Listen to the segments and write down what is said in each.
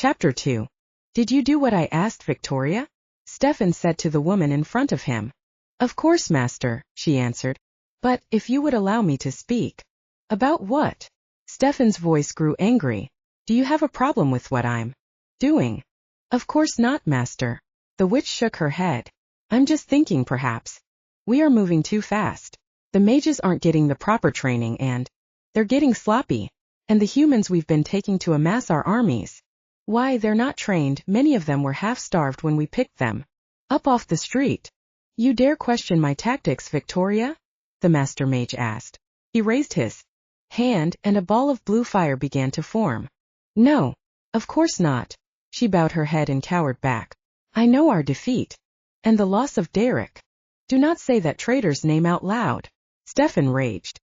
Chapter 2. Did you do what I asked, Victoria? Stefan said to the woman in front of him. Of course, master, she answered. But, if you would allow me to speak. About what? Stefan's voice grew angry. Do you have a problem with what I'm doing? Of course not, master. The witch shook her head. I'm just thinking perhaps. We are moving too fast. The mages aren't getting the proper training and they're getting sloppy. And the humans we've been taking to amass our armies. Why, they're not trained, many of them were half-starved when we picked them up off the street. You dare question my tactics, Victoria? The master mage asked. He raised his hand, and a ball of blue fire began to form. No, of course not. She bowed her head and cowered back. I know our defeat. And the loss of Daric. Do not say that traitor's name out loud. Stefan raged.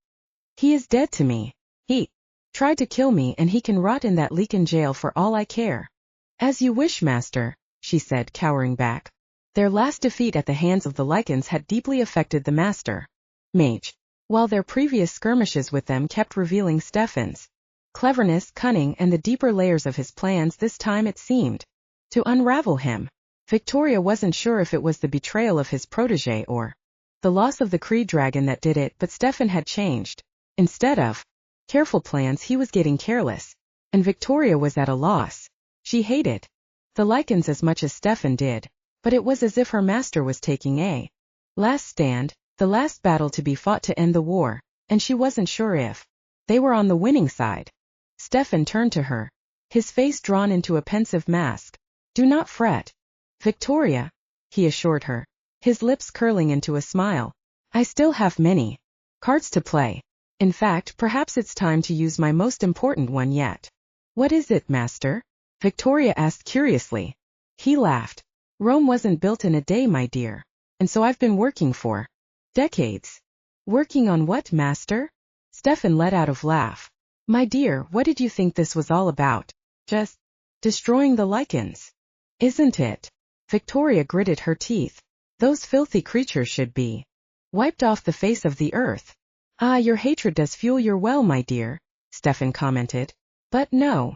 He is dead to me. He tried to kill me and he can rot in that Lycan jail for all I care. As you wish, master, she said, cowering back. Their last defeat at the hands of the Lycans had deeply affected the master mage, while their previous skirmishes with them kept revealing Stefan's cleverness, cunning, and the deeper layers of his plans. This time it seemed to unravel him. Victoria wasn't sure if it was the betrayal of his protege or the loss of the Creed dragon that did it, but Stefan had changed. Instead of careful plans, he was getting careless, and Victoria was at a loss. She hated the Lycans as much as Stefan did, but it was as if her master was taking a last stand, the last battle to be fought to end the war, and she wasn't sure if they were on the winning side. Stefan turned to her, his face drawn into a pensive mask. Do not fret, Victoria, he assured her, his lips curling into a smile. I still have many cards to play. In fact, perhaps it's time to use my most important one yet. What is it, master? Victoria asked curiously. He laughed. Rome wasn't built in a day, my dear, and so I've been working for decades. Working on what, master? Stefan let out a laugh. My dear, what did you think this was all about? Just destroying the Lycans, isn't it? Victoria gritted her teeth. Those filthy creatures should be wiped off the face of the earth. Ah, your hatred does fuel your well, my dear, Stefan commented. But no.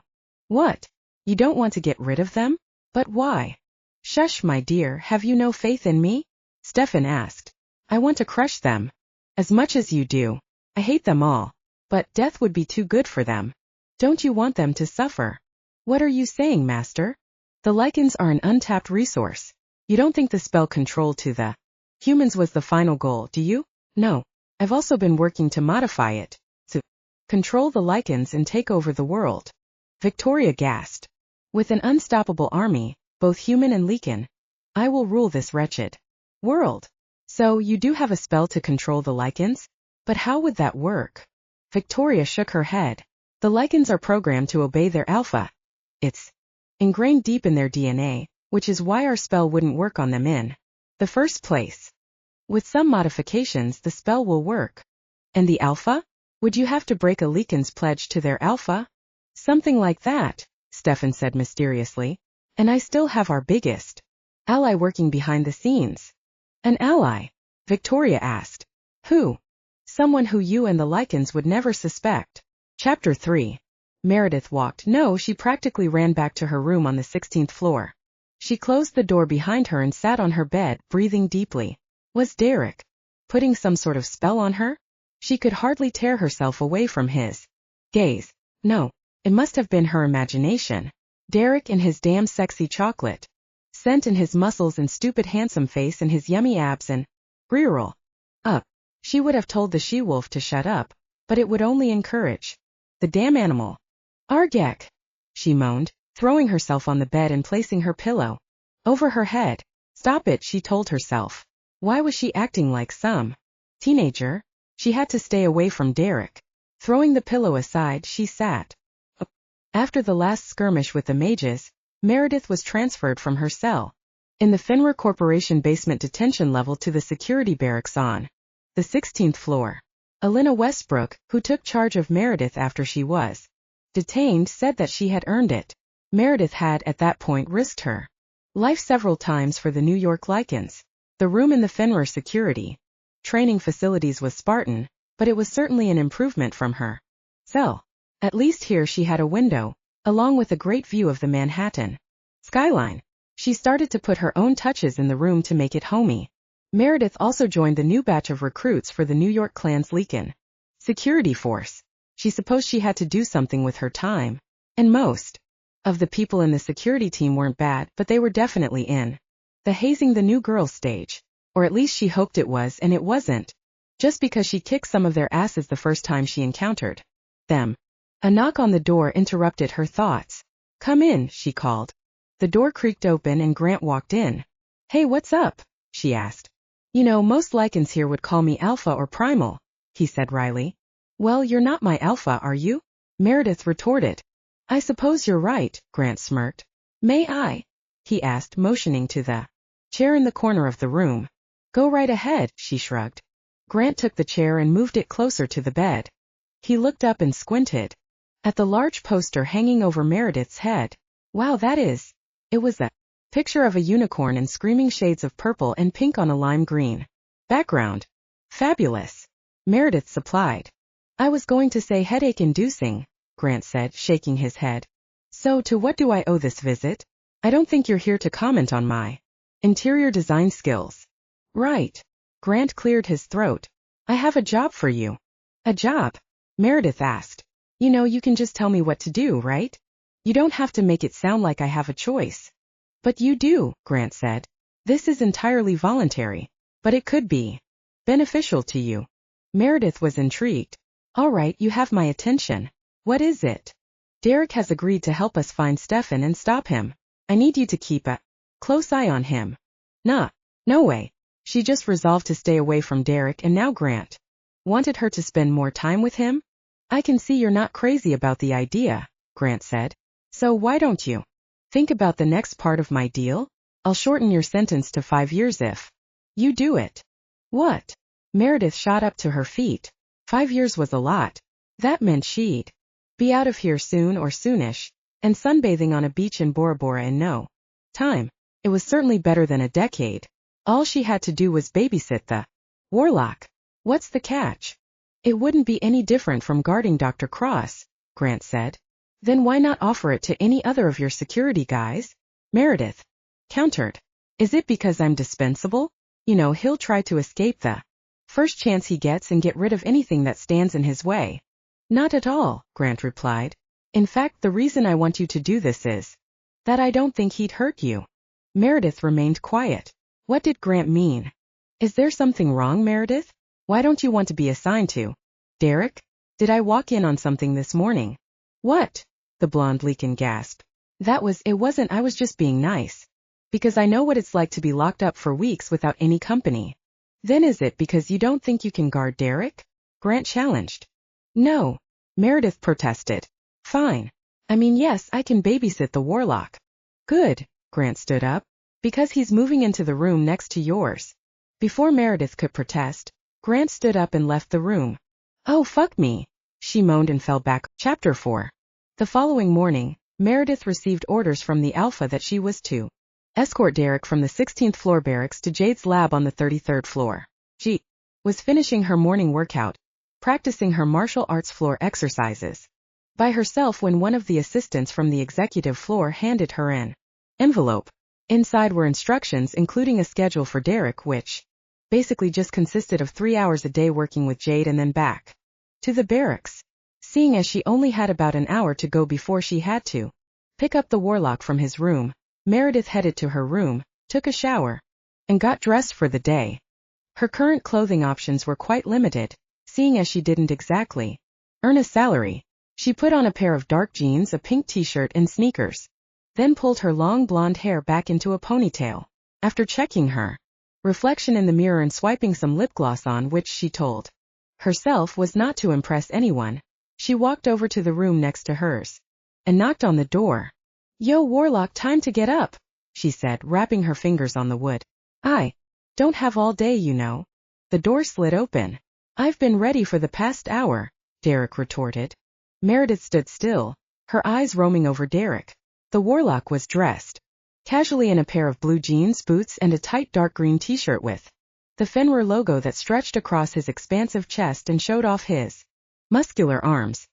What? You don't want to get rid of them? But why? Shush, my dear, have you no faith in me? Stefan asked. I want to crush them. As much as you do. I hate them all. But death would be too good for them. Don't you want them to suffer? What are you saying, master? The Lycans are an untapped resource. You don't think the spell control to the humans was the final goal, do you? No. I've also been working to modify it, to control the Lycans and take over the world. Victoria gasped. With an unstoppable army, both human and Lycan, I will rule this wretched world. So, you do have a spell to control the Lycans? But how would that work? Victoria shook her head. The Lycans are programmed to obey their alpha. It's ingrained deep in their DNA, which is why our spell wouldn't work on them in the first place. With some modifications, the spell will work. And the alpha? Would you have to break a Lycan's pledge to their alpha? Something like that, Stefan said mysteriously. And I still have our biggest ally working behind the scenes. An ally? Victoria asked. Who? Someone who you and the Lycans would never suspect. Chapter 3. Meredith walked. No, she practically ran back to her room on the 16th floor. She closed the door behind her and sat on her bed, breathing deeply. Was Daric putting some sort of spell on her? She could hardly tear herself away from his gaze. No, it must have been her imagination. Daric and his damn sexy chocolate scent and his muscles and stupid handsome face and his yummy abs and reroll up. She would have told the she-wolf to shut up, but it would only encourage the damn animal. Argek, she moaned, throwing herself on the bed and placing her pillow over her head. Stop it, she told herself. Why was she acting like some teenager? She had to stay away from Daric. Throwing the pillow aside, she sat up. After the last skirmish with the mages, Meredith was transferred from her cell in the Fenrir Corporation basement detention level to the security barracks on the 16th floor. Elena Westbrook, who took charge of Meredith after she was detained, said that she had earned it. Meredith had at that point risked her life several times for the New York Lycans. The room in the Fenrir security training facilities was Spartan, but it was certainly an improvement from her cell. At least here she had a window, along with a great view of the Manhattan skyline. She started to put her own touches in the room to make it homey. Meredith also joined the new batch of recruits for the New York clan's Lycan security force. She supposed she had to do something with her time. And most of the people in the security team weren't bad, but they were definitely in the hazing the new girls stage. Or at least she hoped it was, and it wasn't. Just because she kicked some of their asses the first time she encountered them. A knock on the door interrupted her thoughts. "Come in," she called. The door creaked open and Grant walked in. "Hey, what's up?" she asked. "You know, most Lycans here would call me Alpha or Primal," he said wryly. "Well, you're not my Alpha, are you?" Meredith retorted. "I suppose you're right," Grant smirked. "May I?" he asked, motioning to the chair in the corner of the room. "Go right ahead," she shrugged. Grant took the chair and moved it closer to the bed. He looked up and squinted at the large poster hanging over Meredith's head. Wow, that is. It was a picture of a unicorn in screaming shades of purple and pink on a lime green background. Fabulous, Meredith supplied. "I was going to say headache-inducing," Grant said, shaking his head. "So, to what do I owe this visit? I don't think you're here to comment on my interior design skills." "Right." Grant cleared his throat. "I have a job for you." "A job?" Meredith asked. "You know, you can just tell me what to do, right? You don't have to make it sound like I have a choice." "But you do," Grant said. "This is entirely voluntary, but it could be beneficial to you." Meredith was intrigued. "All right, you have my attention. What is it?" "Daric has agreed to help us find Stefan and stop him. I need you to keep a close eye on him." "Nah, no way." She just resolved to stay away from Daric, and now Grant wanted her to spend more time with him? "I can see you're not crazy about the idea," Grant said. "So why don't you think about the next part of my deal? I'll shorten your sentence to 5 years if you do it." "What?" Meredith shot up to her feet. 5 years was a lot. That meant she'd be out of here soon or soonish, and sunbathing on a beach in Bora Bora in no time. It was certainly better than a decade. All she had to do was babysit the warlock. "What's the catch?" "It wouldn't be any different from guarding Dr. Cross," Grant said. "Then why not offer it to any other of your security guys?" Meredith countered. "Is it because I'm dispensable? You know, he'll try to escape the first chance he gets and get rid of anything that stands in his way." "Not at all," Grant replied. "In fact, the reason I want you to do this is that I don't think he'd hurt you." Meredith remained quiet. What did Grant mean? "Is there something wrong, Meredith? Why don't you want to be assigned to Daric? Did I walk in on something this morning?" "What?" the blonde Lycan gasped. It wasn't, I was just being nice. Because I know what it's like to be locked up for weeks without any company." "Then is it because you don't think you can guard Daric?" Grant challenged. "No," Meredith protested. "Fine. I mean, yes, I can babysit the warlock." "Good," Grant stood up. "Because he's moving into the room next to yours." Before Meredith could protest, Grant stood up and left the room. "Oh, fuck me," she moaned and fell back. Chapter 4. The following morning, Meredith received orders from the Alpha that she was to escort Daric from the 16th floor barracks to Jade's lab on the 33rd floor. She was finishing her morning workout, practicing her martial arts floor exercises by herself when one of the assistants from the executive floor handed her an envelope. Inside were instructions including a schedule for Daric, which basically just consisted of 3 hours a day working with Jade and then back to the barracks. Seeing as she only had about an hour to go before she had to pick up the warlock from his room, Meredith headed to her room, took a shower, and got dressed for the day. Her current clothing options were quite limited, seeing as she didn't exactly earn a salary. She put on a pair of dark jeans, a pink t-shirt, and sneakers, then pulled her long blonde hair back into a ponytail. After checking her reflection in the mirror and swiping some lip gloss on, which she told herself was not to impress anyone, she walked over to the room next to hers and knocked on the door. "Yo, warlock, time to get up," she said, wrapping her fingers on the wood. "I don't have all day, you know." The door slid open. "I've been ready for the past hour," Daric retorted. Meredith stood still, her eyes roaming over Daric. The warlock was dressed casually in a pair of blue jeans, boots, and a tight dark green t-shirt with the Fenrir logo that stretched across his expansive chest and showed off his muscular arms.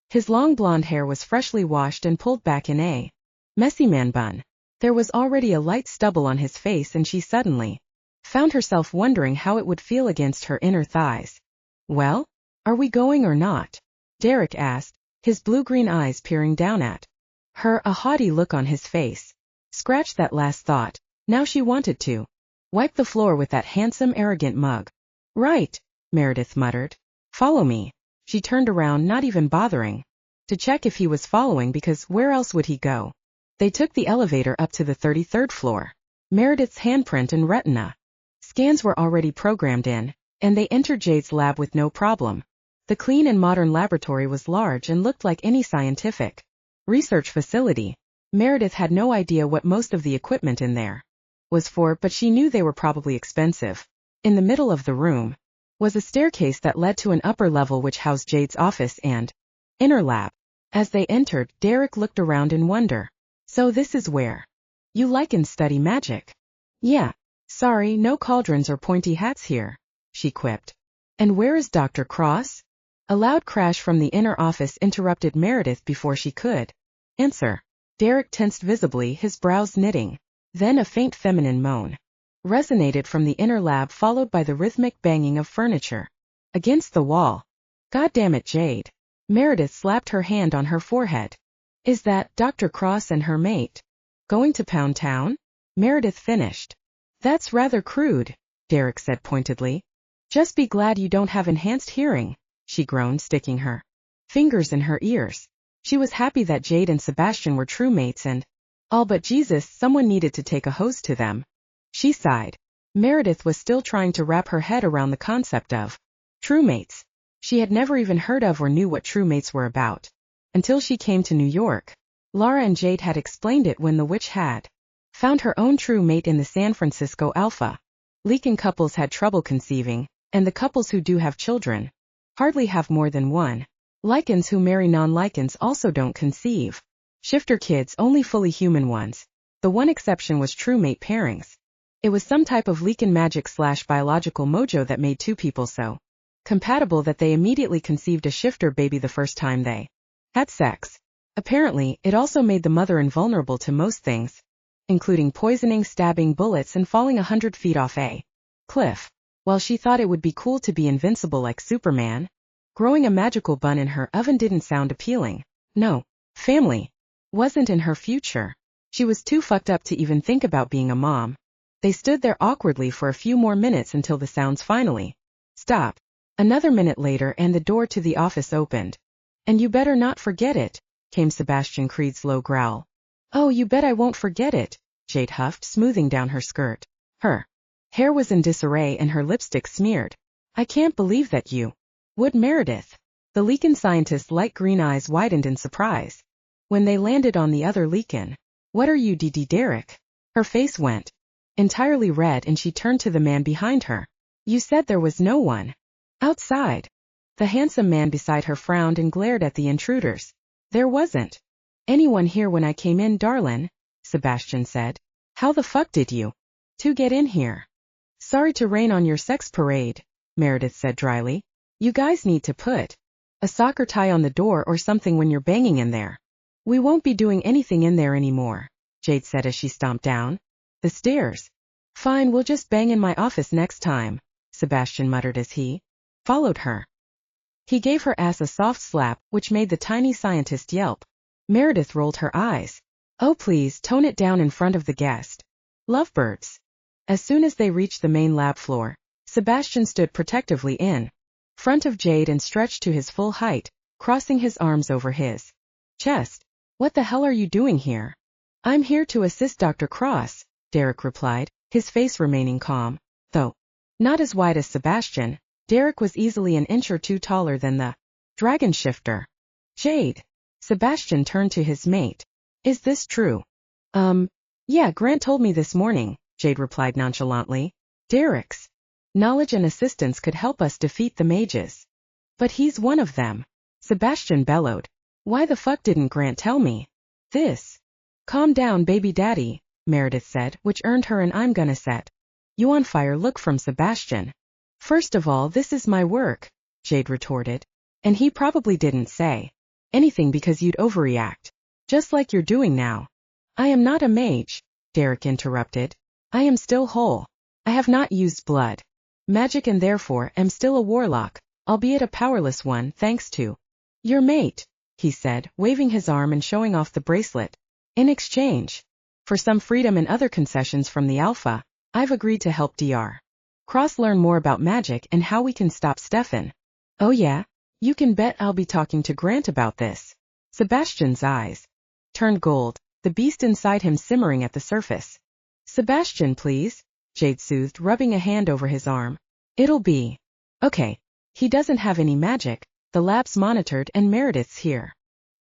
His long blonde hair was freshly washed and pulled back in a messy man bun. There was already a light stubble on his face, and she suddenly found herself wondering how it would feel against her inner thighs. "Well, are we going or not?" Daric asked, his blue-green eyes peering down at her, a haughty look on his face. Scratch that last thought. Now she wanted to wipe the floor with that handsome, arrogant mug. "Right," Meredith muttered. "Follow me." She turned around, not even bothering to check if he was following, because where else would he go? They took the elevator up to the 33rd floor. Meredith's handprint and retina scans were already programmed in, and they entered Jade's lab with no problem. The clean and modern laboratory was large and looked like any scientific research facility. Meredith had no idea what most of the equipment in there was for, but she knew they were probably expensive. In the middle of the room was a staircase that led to an upper level which housed Jade's office and inner lab. As they entered, Daric looked around in wonder. "So this is where you Lycan study magic?" "Yeah. Sorry, no cauldrons or pointy hats here," she quipped. "And where is Dr. Cross?" A loud crash from the inner office interrupted Meredith before she could answer. Daric tensed visibly, his brows knitting. Then a faint feminine moan resonated from the inner lab, followed by the rhythmic banging of furniture against the wall. "God damn it, Jade." Meredith slapped her hand on her forehead. "Is that Dr. Cross and her mate going to Pound Town?" Meredith finished. "That's rather crude," Daric said pointedly. "Just be glad you don't have enhanced hearing," she groaned, sticking her fingers in her ears. She was happy that Jade and Sebastian were true mates, and all but Jesus, someone needed to take a hose to them. She sighed. Meredith was still trying to wrap her head around the concept of true mates. She had never even heard of or knew what true mates were about until she came to New York. Lara and Jade had explained it when the witch had found her own true mate in the San Francisco Alpha. Lycan couples had trouble conceiving, and the couples who do have children hardly have more than one. Lycans who marry non-Lycans also don't conceive. Shifter kids, only fully human ones. The one exception was true mate pairings. It was some type of Lycan magic/biological mojo that made two people so compatible that they immediately conceived a shifter baby the first time they had sex. Apparently, it also made the mother invulnerable to most things, including poisoning, stabbing, bullets, and falling 100 feet off a cliff. While she thought it would be cool to be invincible like Superman, growing a magical bun in her oven didn't sound appealing. No, family wasn't in her future. She was too fucked up to even think about being a mom. They stood there awkwardly for a few more minutes until the sounds finally stopped. Another minute later, and the door to the office opened. "And you better not forget it," came Sebastian Creed's low growl. "Oh, you bet I won't forget it," Jade huffed, smoothing down her skirt. Her hair was in disarray and her lipstick smeared. "I can't believe that you would, Meredith." The Lycan scientist's light green eyes widened in surprise when they landed on the other Lycan. "What are you, Daric?" Her face went entirely red and she turned to the man behind her. "You said there was no one outside." The handsome man beside her frowned and glared at the intruders. "There wasn't anyone here when I came in, darlin'," Sebastian said. "How the fuck did you two get in here?" "Sorry to rain on your sex parade," Meredith said dryly. "You guys need to put a soccer tie on the door or something when you're banging in there." "We won't be doing anything in there anymore," Jade said as she stomped down the stairs. "Fine, we'll just bang in my office next time," Sebastian muttered as he followed her. He gave her ass a soft slap, which made the tiny scientist yelp. Meredith rolled her eyes. "Oh please, tone it down in front of the guest. Lovebirds." As soon as they reached the main lab floor, Sebastian stood protectively in front of Jade and stretched to his full height, crossing his arms over his chest. "What the hell are you doing here?" "I'm here to assist Dr. Cross," Daric replied, his face remaining calm. Though not as wide as Sebastian, Daric was easily an inch or two taller than the dragon shifter. "Jade." Sebastian turned to his mate. "Is this true?" Yeah, Grant told me this morning," Jade replied nonchalantly. "Daric's knowledge and assistance could help us defeat the mages." "But he's one of them," Sebastian bellowed. "Why the fuck didn't Grant tell me this?" "Calm down, baby daddy," Meredith said, which earned her an "I'm gonna set you on fire" look from Sebastian. "First of all, this is my work," Jade retorted. "And he probably didn't say anything because you'd overreact. Just like you're doing now. I am not a mage, Daric interrupted. I am still whole. I have not used blood. Magic and therefore am still a warlock, albeit a powerless one thanks to your mate, he said, waving his arm and showing off the bracelet. In exchange for some freedom and other concessions from the Alpha, I've agreed to help Dr. Cross learn more about magic and how we can stop Stefan. Oh yeah? You can bet I'll be talking to Grant about this. Sebastian's eyes turned gold, the beast inside him simmering at the surface. Sebastian, please, Jade soothed, rubbing a hand over his arm. It'll be okay. He doesn't have any magic, the lab's monitored and Meredith's here.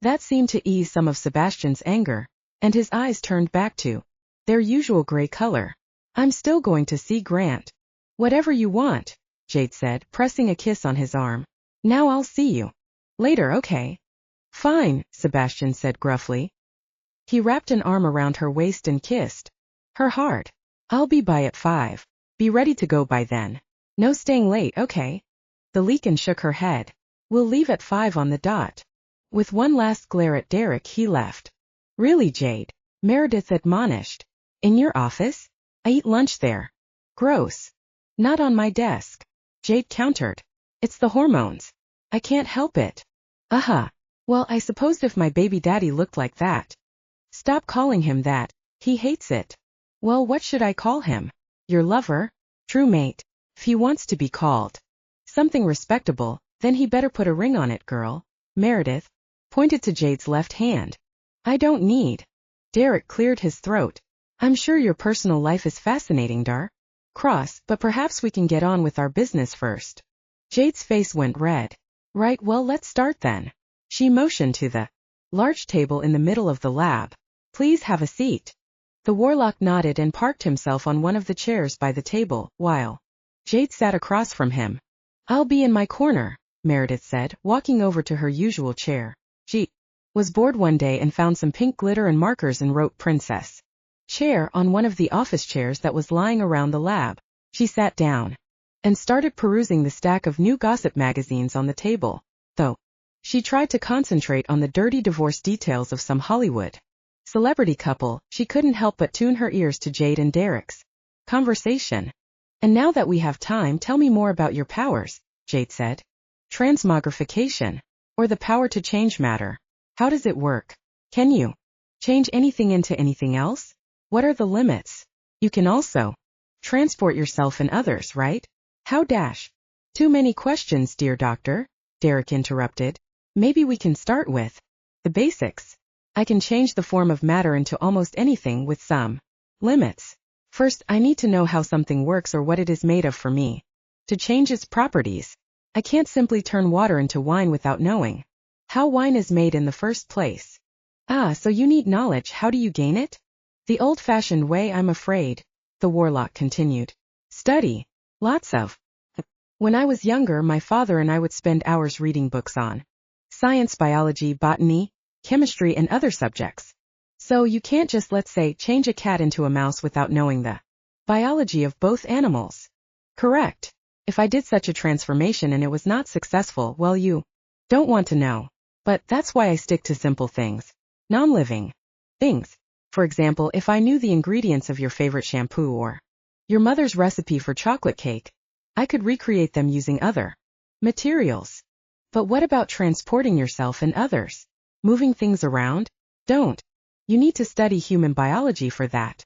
That seemed to ease some of Sebastian's anger, and his eyes turned back to their usual gray color. I'm still going to see Grant. Whatever you want, Jade said, pressing a kiss on his arm. Now I'll see you later, okay? Fine, Sebastian said gruffly. He wrapped an arm around her waist and kissed her hard. I'll be by at 5. Be ready to go by then. No staying late, okay? The Lycan shook her head. We'll leave at 5 on the dot. With one last glare at Daric, he left. Really, Jade? Meredith admonished. In your office? I eat lunch there. Gross. Not on my desk. Jade countered. It's the hormones. I can't help it. Well, I supposed if my baby daddy looked like that. Stop calling him that. He hates it. Well, what should I call him? Your lover? True mate. If he wants to be called something respectable, then he better put a ring on it, girl. Meredith pointed to Jade's left hand. I don't need. Daric cleared his throat. I'm sure your personal life is fascinating, Dar. Cross, but perhaps we can get on with our business first. Jade's face went red. Right, well, let's start then. She motioned to the large table in the middle of the lab. Please have a seat. The warlock nodded and parked himself on one of the chairs by the table, while Jade sat across from him. I'll be in my corner, Meredith said, walking over to her usual chair. She was bored one day and found some pink glitter and markers and wrote Princess Chair on one of the office chairs that was lying around the lab. She sat down and started perusing the stack of new gossip magazines on the table, though she tried to concentrate on the dirty divorce details of some Hollywood celebrity couple. She couldn't help but tune her ears to Jade and Daric's conversation. And now that we have time, tell me more about your powers, Jade said. Transmogrification, or the power to change matter. How does it work? Can you change anything into anything else? What are the limits? You can also transport yourself and others, right? How dash? Too many questions, dear doctor, Daric interrupted. Maybe we can start with the basics. I can change the form of matter into almost anything with some limits. First, I need to know how something works or what it is made of for me to change its properties. I can't simply turn water into wine without knowing how wine is made in the first place. Ah, so you need knowledge. How do you gain it? The old-fashioned way, I'm afraid, the warlock continued. Study. Lots of. When I was younger, my father and I would spend hours reading books on science, biology, botany, chemistry, and other subjects. So you can't just, let's say, change a cat into a mouse without knowing the biology of both animals. Correct. If I did such a transformation and it was not successful, well, you don't want to know. But that's why I stick to simple things. Non-living things. For example, if I knew the ingredients of your favorite shampoo or your mother's recipe for chocolate cake, I could recreate them using other materials. But what about transporting yourself and others? Moving things around? Don't. You need to study human biology for that.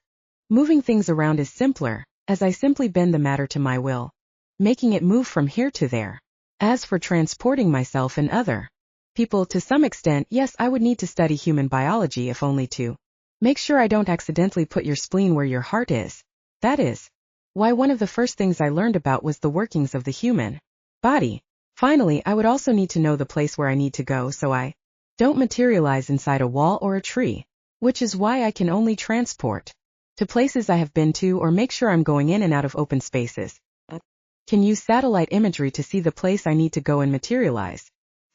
Moving things around is simpler, as I simply bend the matter to my will, making it move from here to there. As for transporting myself and other people, to some extent, yes, I would need to study human biology, if only to make sure I don't accidentally put your spleen where your heart is. That is why one of the first things I learned about was the workings of the human body. Finally, I would also need to know the place where I need to go so I don't materialize inside a wall or a tree, which is why I can only transport to places I have been to or make sure I'm going in and out of open spaces. Can use satellite imagery to see the place I need to go and materialize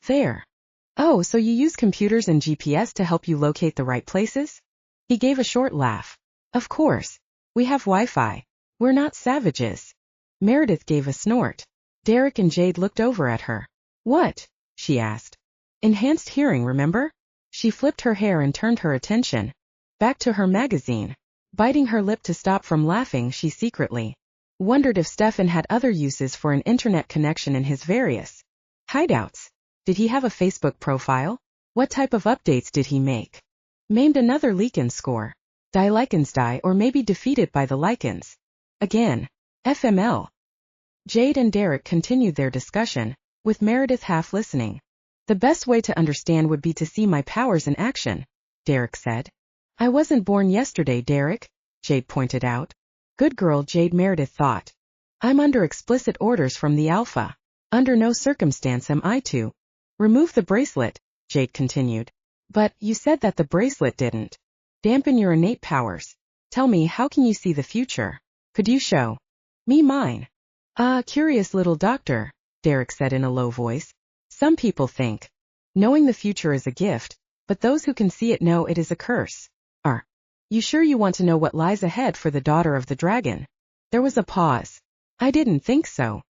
there. Oh, so you use computers and GPS to help you locate the right places? He gave a short laugh. Of course. We have Wi-Fi. We're not savages. Meredith gave a snort. Daric and Jade looked over at her. What? She asked. Enhanced hearing, remember? She flipped her hair and turned her attention back to her magazine. Biting her lip to stop from laughing, she secretly wondered if Stefan had other uses for an internet connection in his various hideouts. Did he have a Facebook profile? What type of updates did he make? Maimed another Lycan score. Die Lycans die, or maybe defeated by the Lycans. Again. FML. Jade and Daric continued their discussion, with Meredith half listening. The best way to understand would be to see my powers in action, Daric said. I wasn't born yesterday, Daric, Jade pointed out. Good girl, Jade, Meredith thought. I'm under explicit orders from the Alpha. Under no circumstance am I to remove the bracelet, Jade continued. But you said that the bracelet didn't dampen your innate powers. Tell me, how can you see the future? Could you show me mine? Ah, curious little doctor, Daric said in a low voice. Some people think knowing the future is a gift, but those who can see it know it is a curse. Are you sure you want to know what lies ahead for the daughter of the dragon? There was a pause. I didn't think so.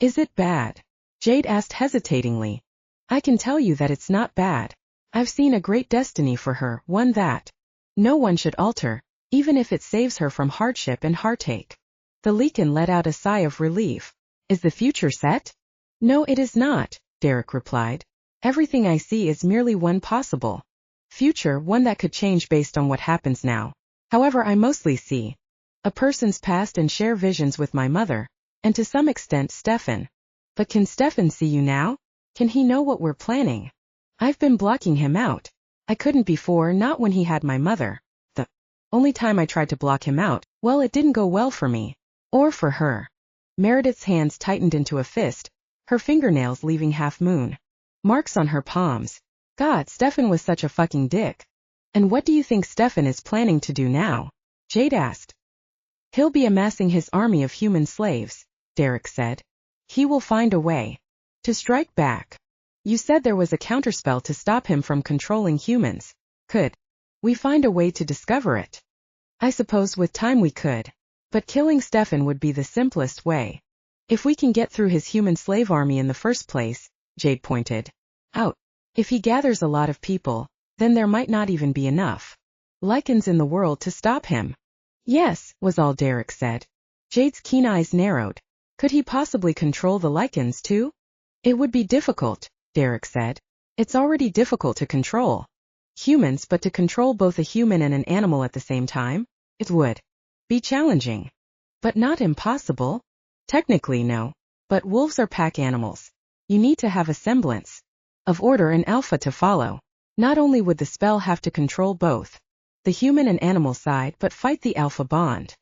Is it bad? Jade asked hesitatingly. I can tell you that it's not bad. I've seen a great destiny for her, one that no one should alter, even if it saves her from hardship and heartache. The Lycan let out a sigh of relief. Is the future set? No, it is not, Daric replied. Everything I see is merely one possible future, one that could change based on what happens now. However, I mostly see a person's past and share visions with my mother, and to some extent Stefan. But can Stefan see you now? Can he know what we're planning? I've been blocking him out. I couldn't before, not when he had my mother. The only time I tried to block him out, well, it didn't go well for me. Or for her. Meredith's hands tightened into a fist, her fingernails leaving half-moon marks on her palms. God, Stefan was such a fucking dick. And what do you think Stefan is planning to do now? Jade asked. He'll be amassing his army of human slaves, Daric said. He will find a way to strike back. You said there was a counterspell to stop him from controlling humans. Could we find a way to discover it? I suppose with time we could. But killing Stefan would be the simplest way. If we can get through his human slave army in the first place, Jade pointed out. If he gathers a lot of people, then there might not even be enough Lycans in the world to stop him. Yes, was all Daric said. Jade's keen eyes narrowed. Could he possibly control the Lycans too? It would be difficult, Daric said. It's already difficult to control humans, but to control both a human and an animal at the same time? It would be challenging. But not impossible. Technically, no. But wolves are pack animals. You need to have a semblance of order and alpha to follow. Not only would the spell have to control both the human and animal side, but fight the alpha bond.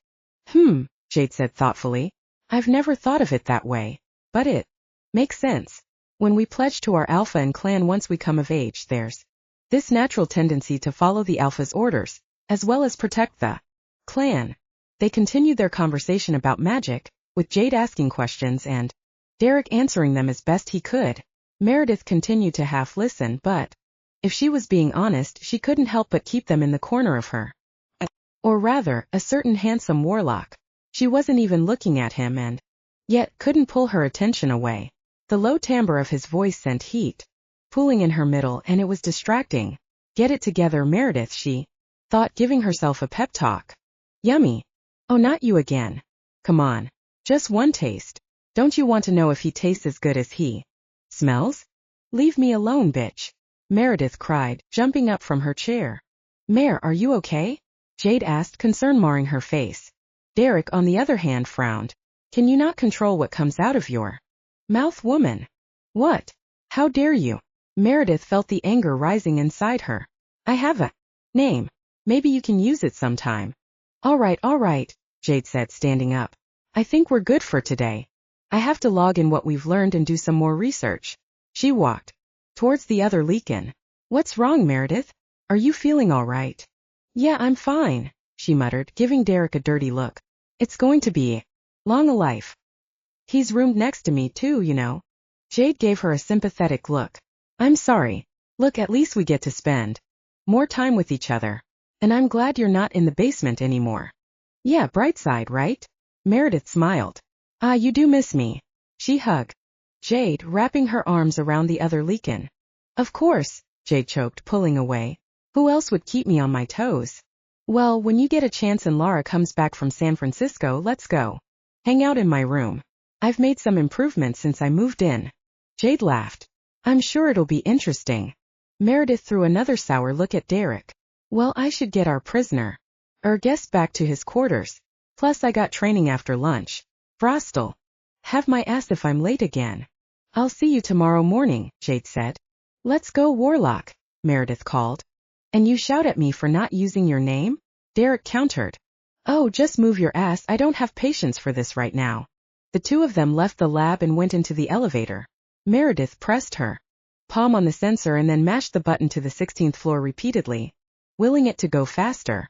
Jade said thoughtfully. I've never thought of it that way. But it makes sense. When we pledge to our alpha and clan once we come of age, there's this natural tendency to follow the alpha's orders, as well as protect the clan. They continued their conversation about magic, with Jade asking questions and Daric answering them as best he could. Meredith continued to half listen, but if she was being honest, she couldn't help but keep them in the corner of her. Or rather, a certain handsome warlock. She wasn't even looking at him and yet couldn't pull her attention away. The low timbre of his voice sent heat pooling in her middle, and it was distracting. Get it together, Meredith, she thought, giving herself a pep talk. Yummy. Oh, not you again. Come on. Just one taste. Don't you want to know if he tastes as good as he smells? Leave me alone, bitch. Meredith cried, jumping up from her chair. Mare, are you okay? Jade asked, concern marring her face. Daric, on the other hand, frowned. Can you not control what comes out of your mouth, woman? What? How dare you? Meredith felt the anger rising inside her. I have a name. Maybe you can use it sometime. All right, Jade said, standing up. I think we're good for today. I have to log in what we've learned and do some more research. She walked towards the other Lycan. What's wrong, Meredith? Are you feeling all right? Yeah, I'm fine, she muttered, giving Daric a dirty look. It's going to be long a life. He's roomed next to me too, you know. Jade gave her a sympathetic look. I'm sorry. Look, at least we get to spend more time with each other. And I'm glad you're not in the basement anymore. Yeah, bright side, right? Meredith smiled. Ah, you do miss me. She hugged Jade, wrapping her arms around the other Lycan. Of course, Jade choked, pulling away. Who else would keep me on my toes? Well, when you get a chance and Lara comes back from San Francisco, let's go. Hang out in my room. I've made some improvements since I moved in. Jade laughed. I'm sure it'll be interesting. Meredith threw another sour look at Daric. Well, I should get our guest back to his quarters. Plus I got training after lunch. Frostle. Have my ass if I'm late again. I'll see you tomorrow morning, Jade said. Let's go, Warlock, Meredith called. And you shout at me for not using your name? Daric countered. Oh, just move your ass, I don't have patience for this right now. The two of them left the lab and went into the elevator. Meredith pressed her palm on the sensor and then mashed the button to the 16th floor repeatedly, willing it to go faster.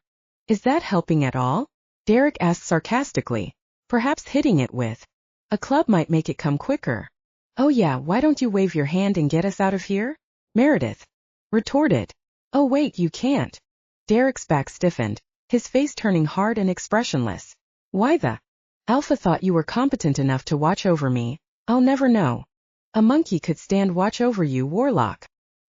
Is that helping at all? Daric asked sarcastically. Perhaps hitting it with a club might make it come quicker. Oh yeah, why don't you wave your hand and get us out of here? Meredith retorted. Oh wait, you can't. Daric's back stiffened, his face turning hard and expressionless. Why the Alpha thought you were competent enough to watch over me. I'll never know. A monkey could stand watch over you, Warlock.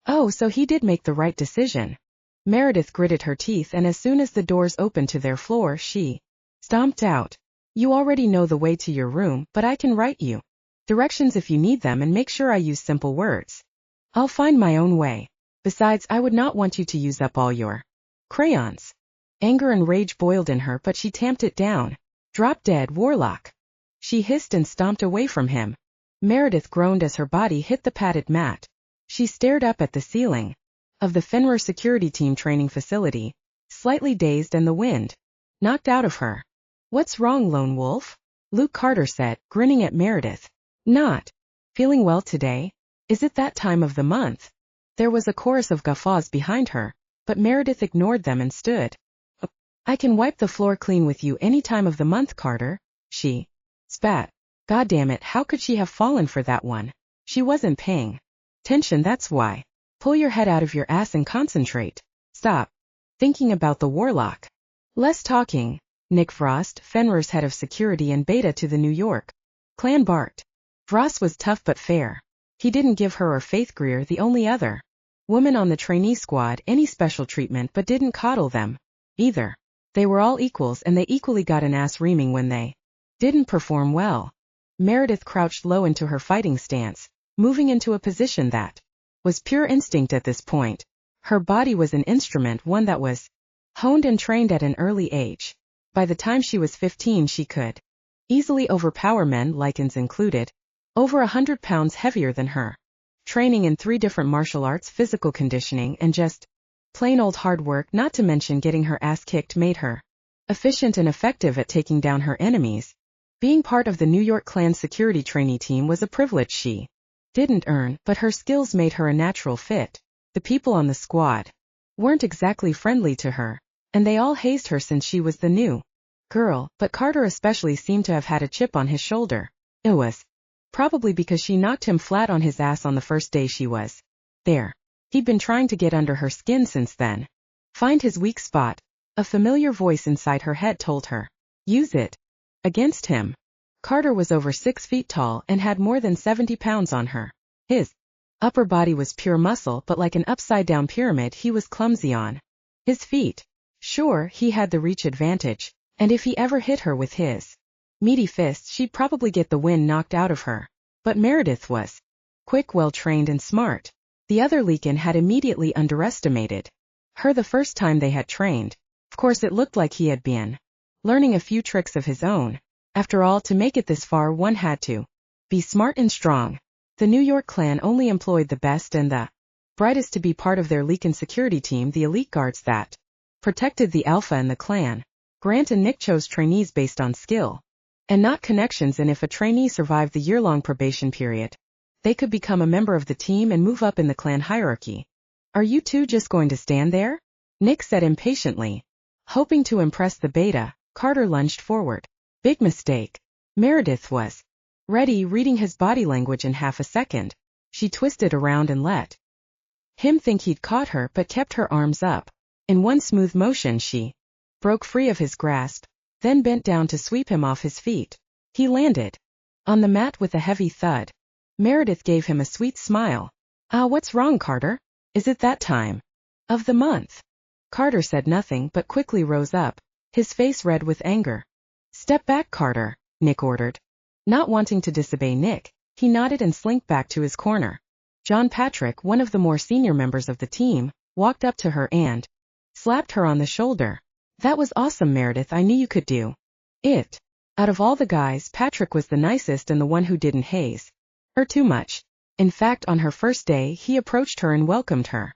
Oh, so he did make the right decision. Meredith gritted her teeth, and as soon as the doors opened to their floor, she stomped out. You already know the way to your room, but I can write you directions if you need them, and make sure I use simple words. I'll find my own way. Besides, I would not want you to use up all your crayons. Anger and rage boiled in her, but she tamped it down. Drop dead, Warlock. She hissed and stomped away from him. Meredith groaned as her body hit the padded mat. She stared up at the ceiling of the Fenrir security team training facility, slightly dazed and the wind knocked out of her. What's wrong, Lone Wolf? Luke Carter said, grinning at Meredith. Not feeling well today? Is it that time of the month? There was a chorus of guffaws behind her, but Meredith ignored them and stood. I can wipe the floor clean with you any time of the month, Carter. She spat. God damn it, how could she have fallen for that one? She wasn't paying attention, that's why. Pull your head out of your ass and concentrate. Stop thinking about the Warlock. Less talking. Nick Frost, Fenrir's head of security and beta to the New York clan, barked. Frost was tough but fair. He didn't give her or Faith Greer, the only other woman on the trainee squad, any special treatment, but didn't coddle them either. They were all equals, and they equally got an ass reaming when they didn't perform well. Meredith crouched low into her fighting stance, moving into a position that was pure instinct at this point. Her body was an instrument, one that was honed and trained at an early age. By the time she was 15, she could easily overpower men, Lycans included, over 100 pounds heavier than her. Training in 3 different martial arts, physical conditioning, and just plain old hard work, not to mention getting her ass kicked, made her efficient and effective at taking down her enemies. Being part of the New York clan security trainee team was a privilege she didn't earn, but her skills made her a natural fit. The people on the squad weren't exactly friendly to her, and they all hazed her since she was the new girl, but Carter especially seemed to have had a chip on his shoulder. It was probably because she knocked him flat on his ass on the first day she was there. He'd been trying to get under her skin since then. Find his weak spot, a familiar voice inside her head told her. Use it against him. Carter was over 6 feet tall and had more than 70 pounds on her. His upper body was pure muscle, but like an upside-down pyramid, he was clumsy on his feet. Sure, he had the reach advantage, and if he ever hit her with his meaty fists, she'd probably get the wind knocked out of her. But Meredith was quick, well-trained, and smart. The other Lycan had immediately underestimated her the first time they had trained. Of course, it looked like he had been learning a few tricks of his own. After all, to make it this far, one had to be smart and strong. The New York clan only employed the best and the brightest to be part of their Lycan security team, the elite guards that protected the Alpha and the clan. Grant and Nick chose trainees based on skill and not connections, and if a trainee survived the year-long probation period, they could become a member of the team and move up in the clan hierarchy. Are you two just going to stand there? Nick said impatiently. Hoping to impress the beta, Carter lunged forward. Big mistake. Meredith was ready, reading his body language in half a second. She twisted around and let him think he'd caught her, but kept her arms up. In one smooth motion she broke free of his grasp, then bent down to sweep him off his feet. He landed on the mat with a heavy thud. Meredith gave him a sweet smile. What's wrong, Carter? Is it that time of the month?" Carter said nothing but quickly rose up, his face red with anger. "Step back, Carter," Nick ordered. Not wanting to disobey Nick, he nodded and slinked back to his corner. John Patrick, one of the more senior members of the team, walked up to her and slapped her on the shoulder. "That was awesome, Meredith. I knew you could do it." Out of all the guys, Patrick was the nicest and the one who didn't haze her too much. In fact, on her first day, he approached her and welcomed her.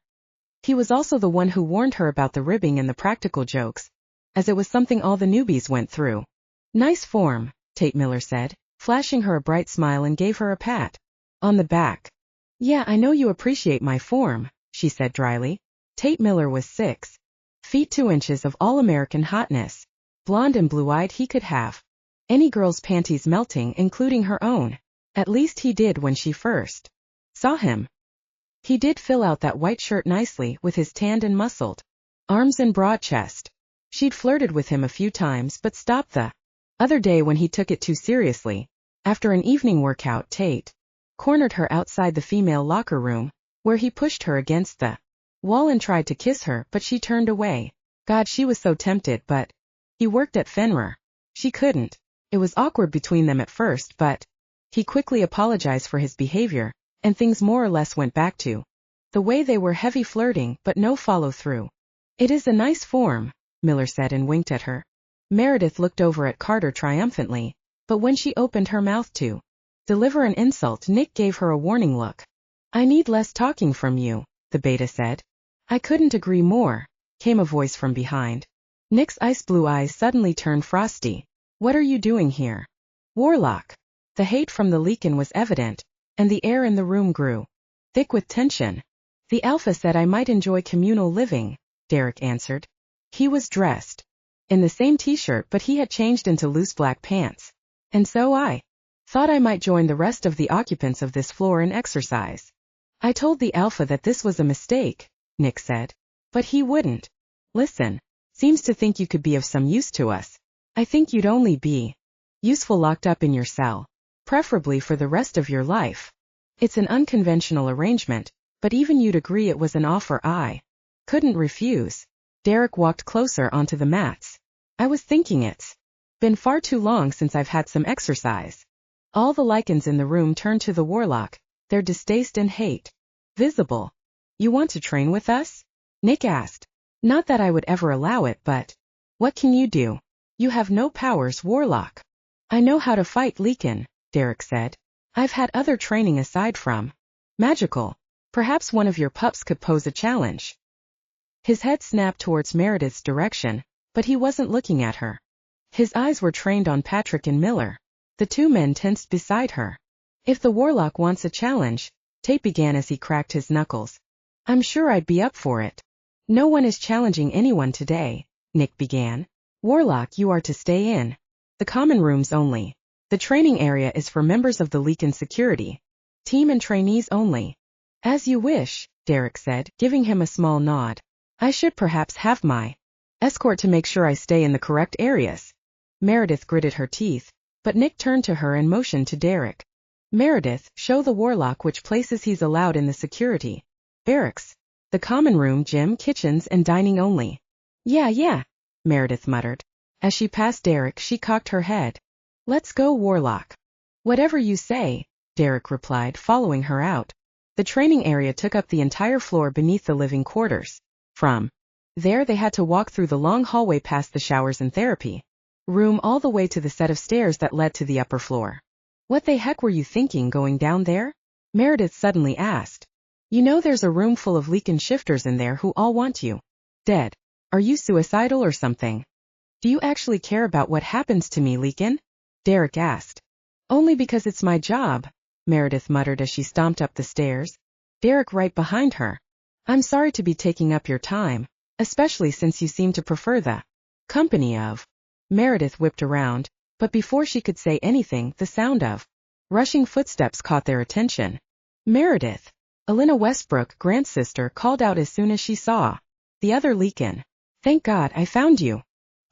He was also the one who warned her about the ribbing and the practical jokes, as it was something all the newbies went through. "Nice form," Tate Miller said, flashing her a bright smile and gave her a pat on the back. "Yeah, I know you appreciate my form," she said dryly. Tate Miller was 6 feet 2 inches of all-American hotness. Blonde and blue-eyed, he could have any girl's panties melting, including her own. At least he did when she first saw him. He did fill out that white shirt nicely with his tanned and muscled arms and broad chest. She'd flirted with him a few times but stopped the other day when he took it too seriously. After an evening workout, Tate cornered her outside the female locker room, where he pushed her against the wall and tried to kiss her, but she turned away. God, she was so tempted, but he worked at Fenrir. She couldn't. It was awkward between them at first, but he quickly apologized for his behavior, and things more or less went back to the way they were, heavy flirting but no follow-through. "It is a nice form," Miller said and winked at her. Meredith looked over at Carter triumphantly, but when she opened her mouth to deliver an insult, Nick gave her a warning look. "I need less talking from you," the beta said. "I couldn't agree more," came a voice from behind. Nick's ice-blue eyes suddenly turned frosty. "What are you doing here, Warlock?" The hate from the Lycan was evident, and the air in the room grew thick with tension. "The Alpha said I might enjoy communal living," Daric answered. He was dressed in the same t-shirt, but he had changed into loose black pants. "And so I thought I might join the rest of the occupants of this floor and exercise." "I told the Alpha that this was a mistake," Nick said. "But he wouldn't listen. Seems to think you could be of some use to us. I think you'd only be useful locked up in your cell, preferably for the rest of your life. It's an unconventional arrangement, but even you'd agree it was an offer I couldn't refuse." Daric walked closer onto the mats. "I was thinking it's been far too long since I've had some exercise." All the Lycans in the room turned to the Warlock, their distaste and hate visible. "You want to train with us?" Nick asked. "Not that I would ever allow it, but what can you do? You have no powers, Warlock." "I know how to fight, Lycan," Daric said. "I've had other training aside from magical. Perhaps one of your pups could pose a challenge." His head snapped towards Meredith's direction, but he wasn't looking at her. His eyes were trained on Patrick and Miller. The two men tensed beside her. "If the Warlock wants a challenge," Tate began as he cracked his knuckles, "I'm sure I'd be up for it." "No one is challenging anyone today," Nick began. "Warlock, you are to stay in the common rooms only. The training area is for members of the Lycan security team and trainees only." "As you wish," Daric said, giving him a small nod. "I should perhaps have my escort to make sure I stay in the correct areas." Meredith gritted her teeth, but Nick turned to her and motioned to Daric. "Meredith, show the Warlock which places he's allowed in the security barracks. The common room, gym, kitchens, and dining only." Yeah, Meredith muttered. As she passed Daric, she cocked her head. "Let's go, Warlock." "Whatever you say," Daric replied, following her out. The training area took up the entire floor beneath the living quarters. From there they had to walk through the long hallway past the showers and therapy room all the way to the set of stairs that led to the upper floor. "What the heck were you thinking going down there?" Meredith suddenly asked. "You know there's a room full of Lycan shifters in there who all want you dead. Are you suicidal or something?" "Do you actually care about what happens to me, Lycan?" Daric asked. "Only because it's my job," Meredith muttered as she stomped up the stairs. Daric right behind her. "I'm sorry to be taking up your time, especially since you seem to prefer the company of." Meredith whipped around, but before she could say anything, the sound of rushing footsteps caught their attention. "Meredith!" Alina Westbrook, Grant's sister, called out as soon as she saw the other Lycan. "Thank God I found you."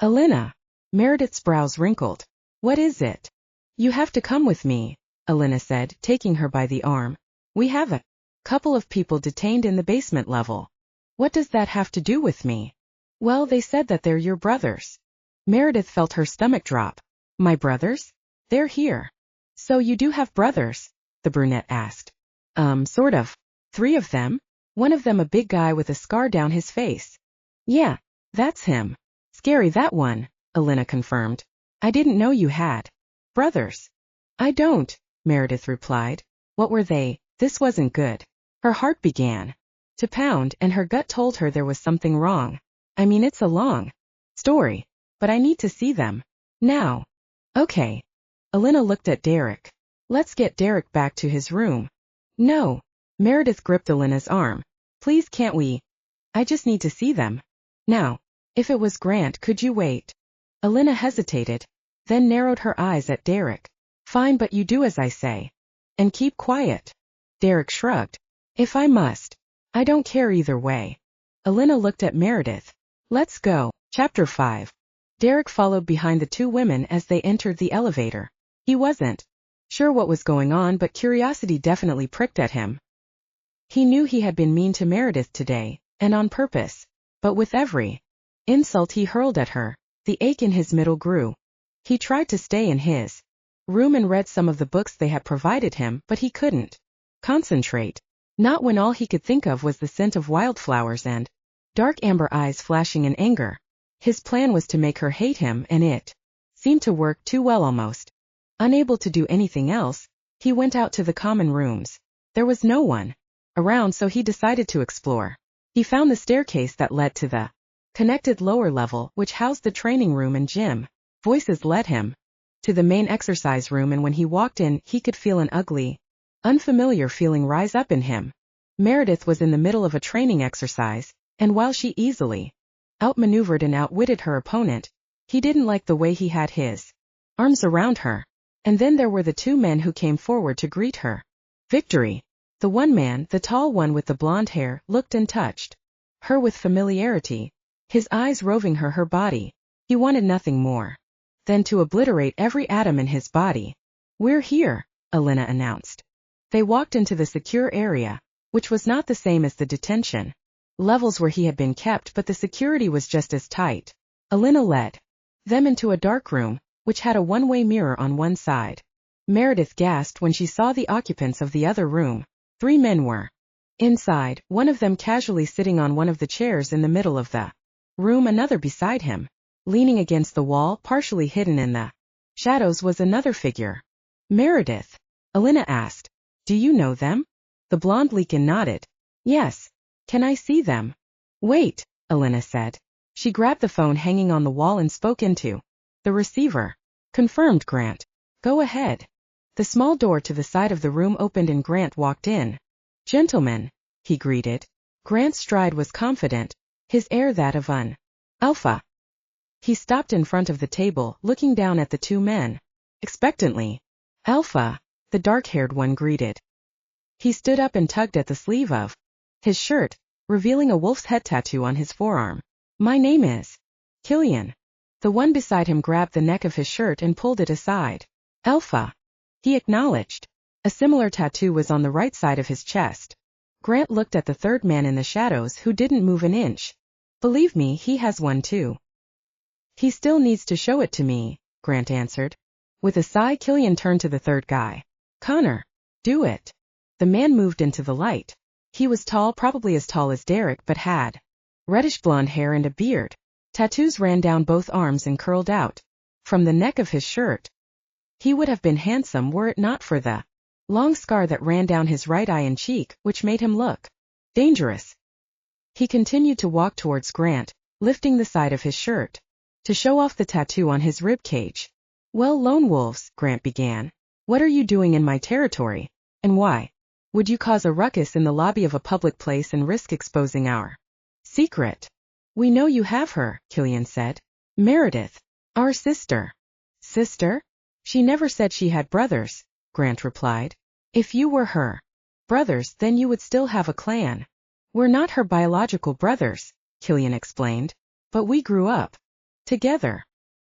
"Alina." Meredith's brows wrinkled. "What is it?" "You have to come with me," Alina said, taking her by the arm. "We have a Couple of people detained in the basement level. What does that have to do with me? Well, they said that they're your brothers. Meredith felt her stomach drop. My brothers? They're here. So you do have brothers? The brunette asked. Sort of. 3 of them? One of them a big guy with a scar down his face. Yeah, that's him. Scary that one, Elena confirmed. I didn't know you had brothers. I don't, Meredith replied. What were they? This wasn't good. Her heart began to pound and her gut told her there was something wrong. I mean, it's a long story, but I need to see them now. Okay. Elena looked at Daric. Let's get Daric back to his room. No. Meredith gripped Elena's arm. Please, can't we? I just need to see them now. If it was Grant, could you wait? Elena hesitated, then narrowed her eyes at Daric. Fine, but you do as I say. And keep quiet. Daric shrugged. If I must. I don't care either way. Elena looked at Meredith. Let's go. Chapter 5. Daric followed behind the 2 women as they entered the elevator. He wasn't sure what was going on, but curiosity definitely pricked at him. He knew he had been mean to Meredith today, and on purpose. But with every insult he hurled at her, the ache in his middle grew. He tried to stay in his room and read some of the books they had provided him, but he couldn't concentrate. Not when all he could think of was the scent of wildflowers and dark amber eyes flashing in anger. His plan was to make her hate him, and it seemed to work too well almost. Unable to do anything else, he went out to the common rooms. There was no one around, so he decided to explore. He found the staircase that led to the connected lower level, which housed the training room and gym. Voices led him to the main exercise room, and when he walked in, he could feel an ugly, unfamiliar feeling rise up in him. Meredith was in the middle of a training exercise, and while she easily outmaneuvered and outwitted her opponent, he didn't like the way he had his arms around her. And then there were the 2 men who came forward to greet her. Victory. The one man, the tall one with the blonde hair, looked and touched her with familiarity, his eyes roving her body. He wanted nothing more than to obliterate every atom in his body. We're here, Elena announced. They walked into the secure area, which was not the same as the detention levels where he had been kept, but the security was just as tight. Elena led them into a dark room, which had a one-way mirror on one side. Meredith gasped when she saw the occupants of the other room. 3 men were inside, one of them casually sitting on one of the chairs in the middle of the room, another beside him. Leaning against the wall, partially hidden in the shadows, was another figure. Meredith? Elena asked. Do you know them? The blonde Lycan nodded. Yes. Can I see them? Wait, Elena said. She grabbed the phone hanging on the wall and spoke into the receiver. Confirmed, Grant. Go ahead. The small door to the side of the room opened and Grant walked in. Gentlemen, he greeted. Grant's stride was confident, his air that of an alpha. He stopped in front of the table, looking down at the 2 men. Expectantly. Alpha, the dark-haired one greeted. He stood up and tugged at the sleeve of his shirt, revealing a wolf's head tattoo on his forearm. My name is Killian. The one beside him grabbed the neck of his shirt and pulled it aside. Alpha. He acknowledged. A similar tattoo was on the right side of his chest. Grant looked at the 3rd man in the shadows, who didn't move an inch. Believe me, he has one too. He still needs to show it to me, Grant answered. With a sigh, Killian turned to the 3rd guy. Connor. Do it. The man moved into the light. He was tall, probably as tall as Daric, but had reddish blonde hair and a beard. Tattoos ran down both arms and curled out from the neck of his shirt. He would have been handsome were it not for the long scar that ran down his right eye and cheek, which made him look dangerous. He continued to walk towards Grant, lifting the side of his shirt to show off the tattoo on his rib cage. Well, lone wolves, Grant began. What are you doing in my territory? And why would you cause a ruckus in the lobby of a public place and risk exposing our secret? We know you have her, Killian said. Meredith. Our sister. Sister? She never said she had brothers, Grant replied. If you were her brothers, then you would still have a clan. We're not her biological brothers, Killian explained. But we grew up together.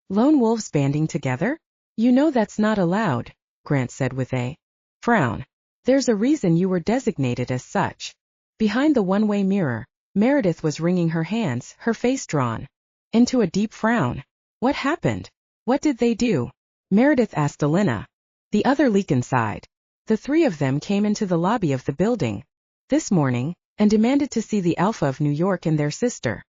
Lone wolves banding together? You know that's not allowed, Grant said with a frown. There's a reason you were designated as such. Behind the one-way mirror, Meredith was wringing her hands, her face drawn into a deep frown. What happened? What did they do? Meredith asked Elena. The other Lycan sighed. The three of them came into the lobby of the building this morning and demanded to see the Alpha of New York and their sister.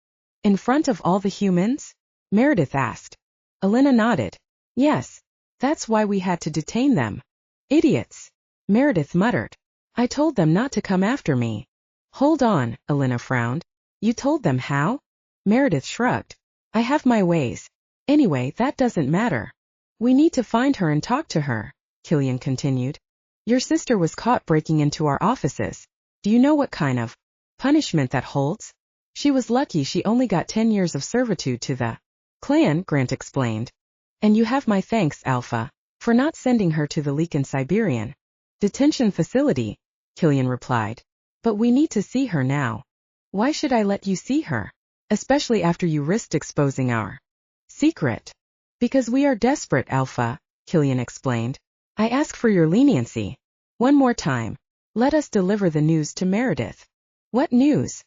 In front of all the humans? Meredith asked. Elena nodded. Yes. That's why we had to detain them. Idiots. Meredith muttered. I told them not to come after me. Hold on, Elena frowned. You told them how? Meredith shrugged. I have my ways. Anyway, that doesn't matter. We need to find her and talk to her, Killian continued. Your sister was caught breaking into our offices. Do you know what kind of punishment that holds? She was lucky she only got 10 years of servitude to the clan, Grant explained. And you have my thanks, Alpha, for not sending her to the Lycan Siberian detention facility, Killian replied. But we need to see her now. Why should I let you see her? Especially after you risked exposing our secret. Because we are desperate, Alpha, Killian explained. I ask for your leniency. One more time. Let us deliver the news to Meredith. What news?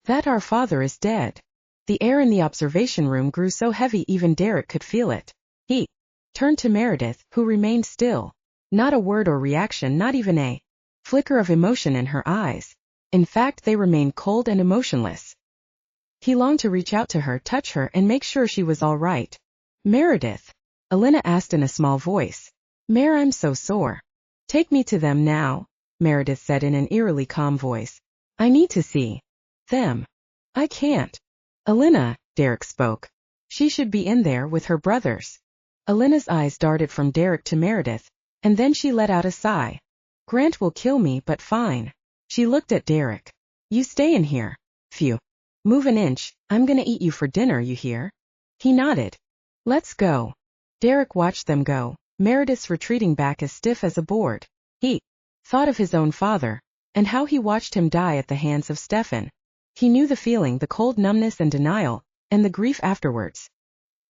That our father is dead. The air in the observation room grew so heavy even Daric could feel it. He turned to Meredith, who remained still. Not a word or reaction, not even a flicker of emotion in her eyes. In fact, they remained cold and emotionless. He longed to reach out to her, touch her, and make sure she was all right. Meredith? Elena asked in a small voice. Mare, I'm so sore. Take me to them now, Meredith said in an eerily calm voice. I need to see them. I can't. Elena, Daric spoke. She should be in there with her brothers. Elena's eyes darted from Daric to Meredith, and then she let out a sigh. Grant will kill me, but fine. She looked at Daric. You stay in here. Phew. Move an inch, I'm gonna eat you for dinner, you hear? He nodded. Let's go. Daric watched them go, Meredith's retreating back as stiff as a board. He thought of his own father, and how he watched him die at the hands of Stefan. He knew the feeling, the cold numbness and denial, and the grief afterwards.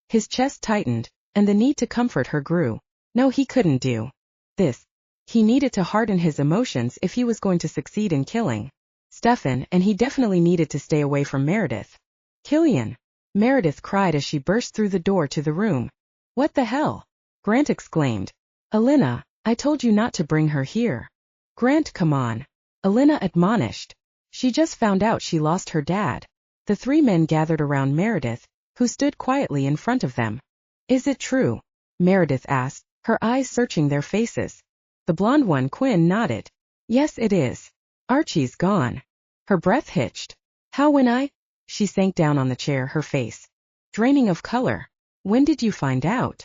His chest tightened, and the need to comfort her grew. No, he couldn't do this. He needed to harden his emotions if he was going to succeed in killing Stefan, and he definitely needed to stay away from Meredith. Killian! Meredith cried as she burst through the door to the room. What the hell? Grant exclaimed. Elena, I told you not to bring her here. Grant, come on. Elena admonished. She just found out she lost her dad. The three men gathered around Meredith, who stood quietly in front of them. Is it true? Meredith asked, her eyes searching their faces. The blonde one, Quinn, nodded. Yes, it is. Archie's gone. Her breath hitched. How when I? She sank down on the chair, her face draining of color. When did you find out?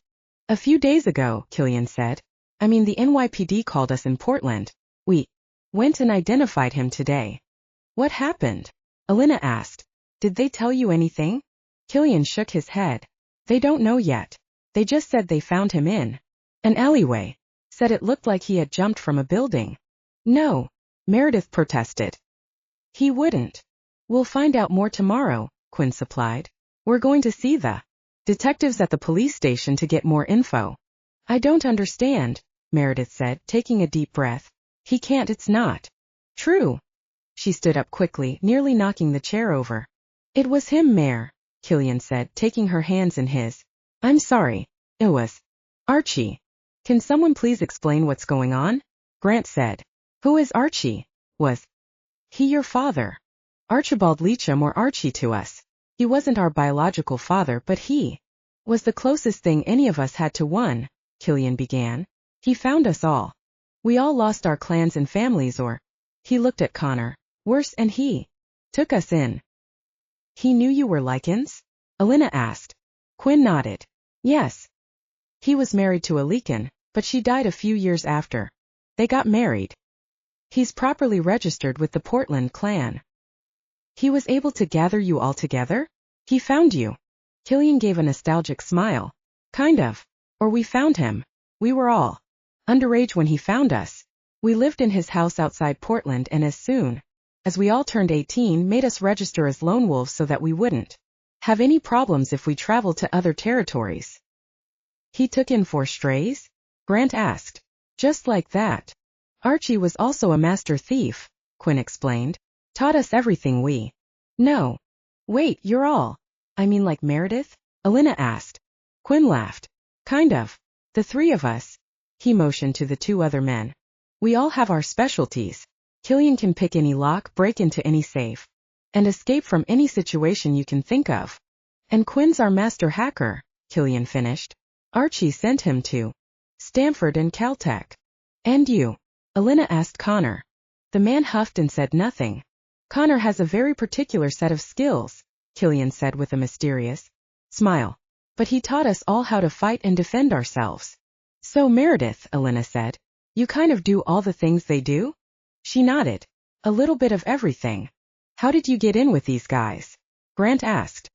A few days ago, Killian said. I mean, the NYPD called us in Portland. We went and identified him today. What happened? Elena asked. Did they tell you anything? Killian shook his head. They don't know yet. They just said they found him in an alleyway. Said it looked like he had jumped from a building. No, Meredith protested. He wouldn't. We'll find out more tomorrow, Quinn supplied. We're going to see the detectives at the police station to get more info. I don't understand, Meredith said, taking a deep breath. He can't, it's not true. She stood up quickly, nearly knocking the chair over. It was him, Mare, Killian said, taking her hands in his. I'm sorry. It was Archie. Can someone please explain what's going on? Grant said. Who is Archie? Was he your father? Archibald Leacham, or Archie to us. He wasn't our biological father, but he was the closest thing any of us had to one, Killian began. He found us all. We all lost our clans and families, or he looked at Connor. Worse, and he took us in. He knew you were Lycans? Elena asked. Quinn nodded. Yes. He was married to a Lycan, but she died a few years after they got married. He's properly registered with the Portland clan. He was able to gather you all together? He found you. Killian gave a nostalgic smile. Kind of. Or we found him. We were all underage when he found us. We lived in his house outside Portland, and as soon as we all turned 18, made us register as lone wolves so that we wouldn't have any problems if we traveled to other territories. He took in 4 strays? Grant asked. Just like that. Archie was also a master thief, Quinn explained. Taught us everything we know. Wait, you're all? I mean like Meredith? Elena asked. Quinn laughed. Kind of. The three of us. He motioned to the two other men. We all have our specialties. Killian can pick any lock, break into any safe, and escape from any situation you can think of. And Quinn's our master hacker, Killian finished. Archie sent him to Stanford and Caltech. And you? Elena asked Connor. The man huffed and said nothing. Connor has a very particular set of skills, Killian said with a mysterious smile. But he taught us all how to fight and defend ourselves. So Meredith, Elena said, you kind of do all the things they do? She nodded. A little bit of everything. How did you get in with these guys? Grant asked.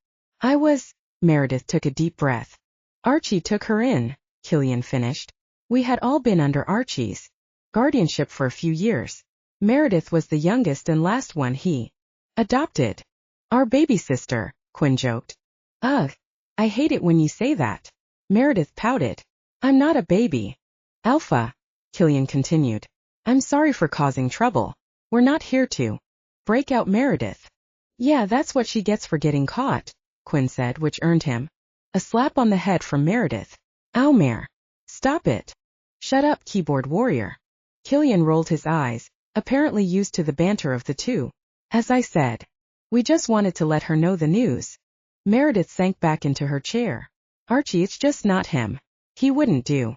Meredith took a deep breath. Archie took her in, Killian finished. We had all been under Archie's guardianship for a few years. Meredith was the youngest and last one he adopted. Our baby sister, Quinn joked. Ugh, I hate it when you say that. Meredith pouted. I'm not a baby. Alpha, Killian continued. I'm sorry for causing trouble. We're not here to break out Meredith. Yeah, that's what she gets for getting caught, Quinn said, which earned him a slap on the head from Meredith. Ow, Mare. Stop it. Shut up, keyboard warrior. Killian rolled his eyes, apparently used to the banter of the two. As I said, we just wanted to let her know the news. Meredith sank back into her chair. Archie, it's just not him. He wouldn't do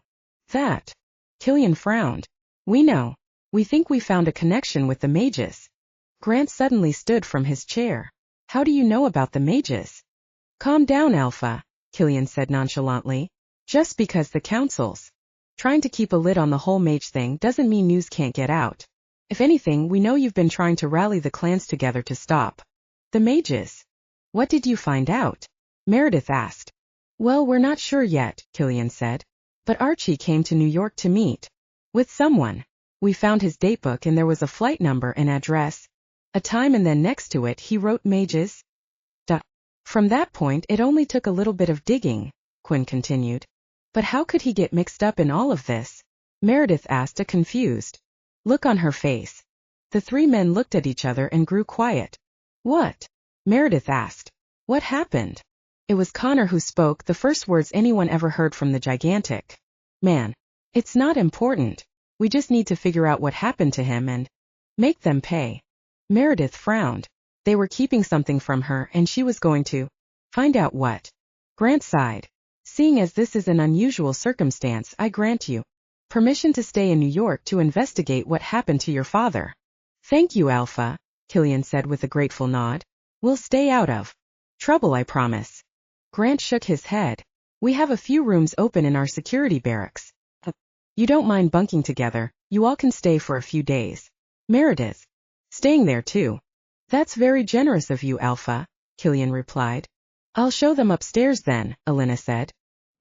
that. Killian frowned. We know. We think we found a connection with the mages. Grant suddenly stood from his chair. How do you know about the mages? Calm down, Alpha, Killian said nonchalantly. Just because the council's trying to keep a lid on the whole mage thing doesn't mean news can't get out. If anything, we know you've been trying to rally the clans together to stop the mages. What did you find out? Meredith asked. Well, we're not sure yet, Killian said. But Archie came to New York to meet with someone. We found his datebook and there was a flight number and address, a time, and then next to it he wrote mages. From that point it only took a little bit of digging, Quinn continued. But how could he get mixed up in all of this? Meredith asked, a confused look on her face. The three men looked at each other and grew quiet. What? Meredith asked. What happened? It was Connor who spoke, the first words anyone ever heard from the gigantic man. It's not important. We just need to figure out what happened to him and make them pay. Meredith frowned. They were keeping something from her and she was going to find out what. Grant sighed. Seeing as this is an unusual circumstance, I grant you permission to stay in New York to investigate what happened to your father. Thank you, Alpha, Killian said with a grateful nod. We'll stay out of trouble, I promise. Grant shook his head. We have a few rooms open in our security barracks. You don't mind bunking together, you all can stay for a few days. Meredith. Staying there too. That's very generous of you, Alpha, Killian replied. I'll show them upstairs then, Elena said.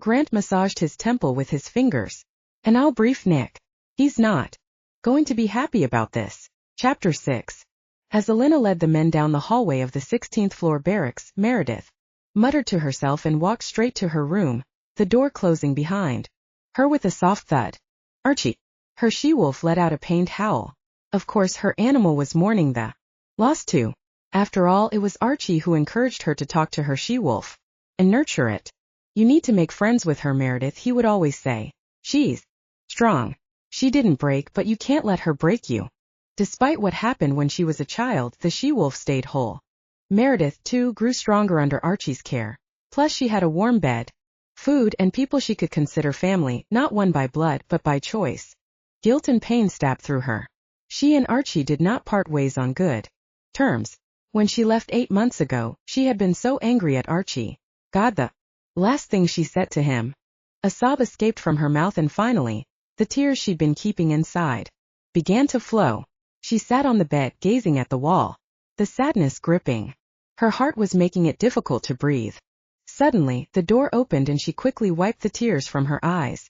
Grant massaged his temple with his fingers. And I'll brief Nick. He's not going to be happy about this. Chapter 6. As Elena led the men down the hallway of the 16th floor barracks, Meredith muttered to herself and walked straight to her room, the door closing behind her with a soft thud. Archie. Her she-wolf let out a pained howl. Of course her animal was mourning the loss too. After all, it was Archie who encouraged her to talk to her she-wolf and nurture it. You need to make friends with her, Meredith, he would always say. She's strong. She didn't break, but you can't let her break you. Despite what happened when she was a child, the she-wolf stayed whole. Meredith, too, grew stronger under Archie's care. Plus she had a warm bed, food, and people she could consider family, not one by blood but by choice. Guilt and pain stabbed through her. She and Archie did not part ways on good terms. When she left 8 months ago, she had been so angry at Archie. God, the last thing she said to him. A sob escaped from her mouth and finally, the tears she'd been keeping inside began to flow. She sat on the bed gazing at the wall, the sadness gripping. Her heart was making it difficult to breathe. Suddenly, the door opened and she quickly wiped the tears from her eyes.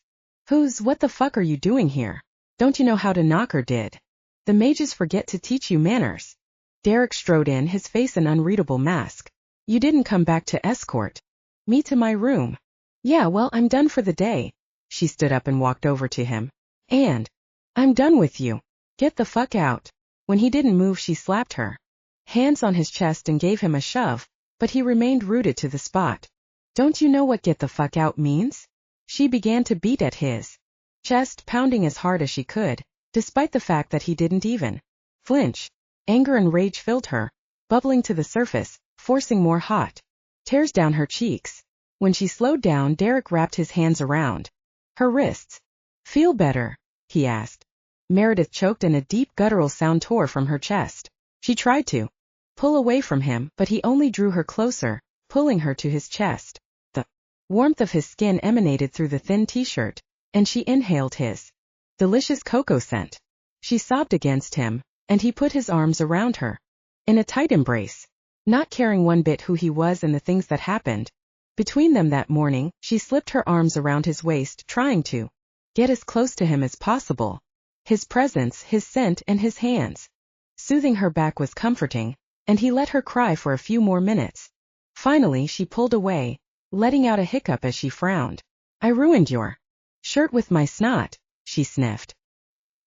What the fuck are you doing here? Don't you know how to knock, or did the mages forget to teach you manners? Daric strode in, his face an unreadable mask. You didn't come back to escort me to my room. Yeah, well, I'm done for the day. She stood up and walked over to him. And I'm done with you. Get the fuck out. When he didn't move, she slapped her hands on his chest and gave him a shove, but he remained rooted to the spot. Don't you know what get the fuck out means? She began to beat at his chest, pounding as hard as she could, despite the fact that he didn't even flinch. Anger and rage filled her, bubbling to the surface, forcing more hot tears down her cheeks. When she slowed down, Daric wrapped his hands around her wrists. Feel better? He asked. Meredith choked and a deep guttural sound tore from her chest. She tried to pull away from him, but he only drew her closer, pulling her to his chest. The warmth of his skin emanated through the thin t-shirt, and she inhaled his delicious cocoa scent. She sobbed against him, and he put his arms around her in a tight embrace, not caring one bit who he was and the things that happened between them that morning. She slipped her arms around his waist, trying to get as close to him as possible. His presence, his scent, and his hands soothing her back was comforting, and he let her cry for a few more minutes. Finally she pulled away, letting out a hiccup as she frowned. I ruined your shirt with my snot, she sniffed.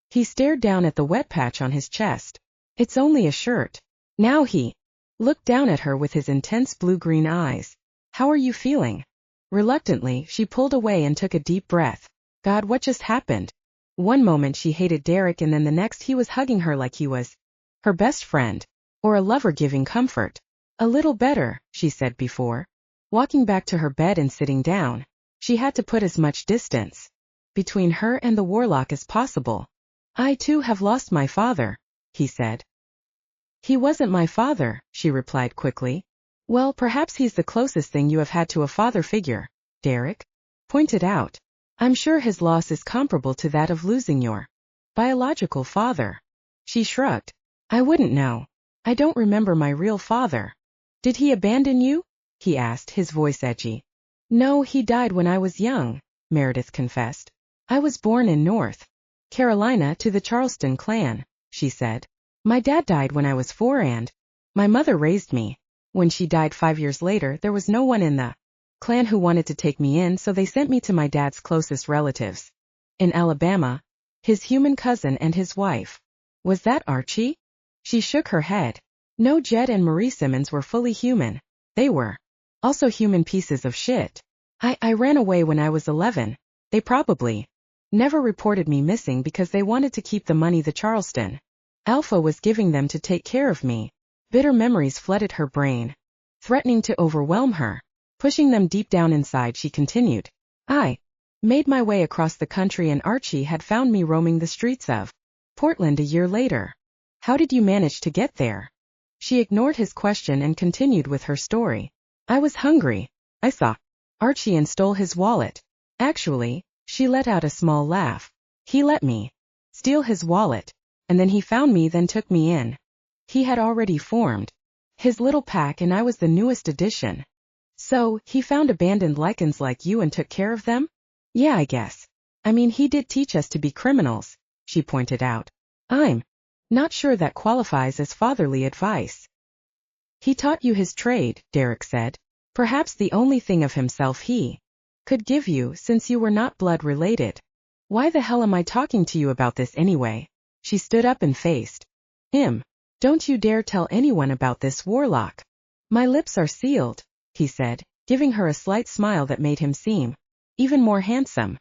He stared down at the wet patch on his chest. It's only a shirt. Now he looked down at her with his intense blue-green eyes. How are you feeling? Reluctantly, she pulled away and took a deep breath. God, what just happened? One moment she hated Daric, and then the next he was hugging her like he was her best friend, or a lover giving comfort. A little better, she said before walking back to her bed and sitting down. She had to put as much distance between her and the warlock as possible. I too have lost my father, he said. He wasn't my father, she replied quickly. Well, perhaps he's the closest thing you have had to a father figure, Daric pointed out. I'm sure his loss is comparable to that of losing your biological father. She shrugged. I wouldn't know. I don't remember my real father. Did he abandon you? He asked, his voice edgy. No, he died when I was young, Meredith confessed. I was born in North Carolina to the Charleston clan, she said. My dad died when I was 4 and my mother raised me. When she died 5 years later, there was no one in the clan who wanted to take me in, so they sent me to my dad's closest relatives in Alabama, his human cousin and his wife. Was that Archie? She shook her head. No, Jed and Marie Simmons were fully human. They were also human pieces of shit. I ran away when I was 11. They probably never reported me missing because they wanted to keep the money the Charleston Alpha was giving them to take care of me. Bitter memories flooded her brain, threatening to overwhelm her. Pushing them deep down inside, she continued. I made my way across the country and Archie had found me roaming the streets of Portland a year later. How did you manage to get there? She ignored his question and continued with her story. I was hungry. I saw Archie and stole his wallet. Actually, she let out a small laugh. He let me steal his wallet, and then he found me, then took me in. He had already formed his little pack and I was the newest addition. So, he found abandoned Lycans like you and took care of them? Yeah, I guess. I mean, he did teach us to be criminals, she pointed out. I'm not sure that qualifies as fatherly advice. He taught you his trade, Daric said. Perhaps the only thing of himself he could give you, since you were not blood related. Why the hell am I talking to you about this anyway? She stood up and faced him. Don't you dare tell anyone about this, warlock. My lips are sealed, he said, giving her a slight smile that made him seem even more handsome.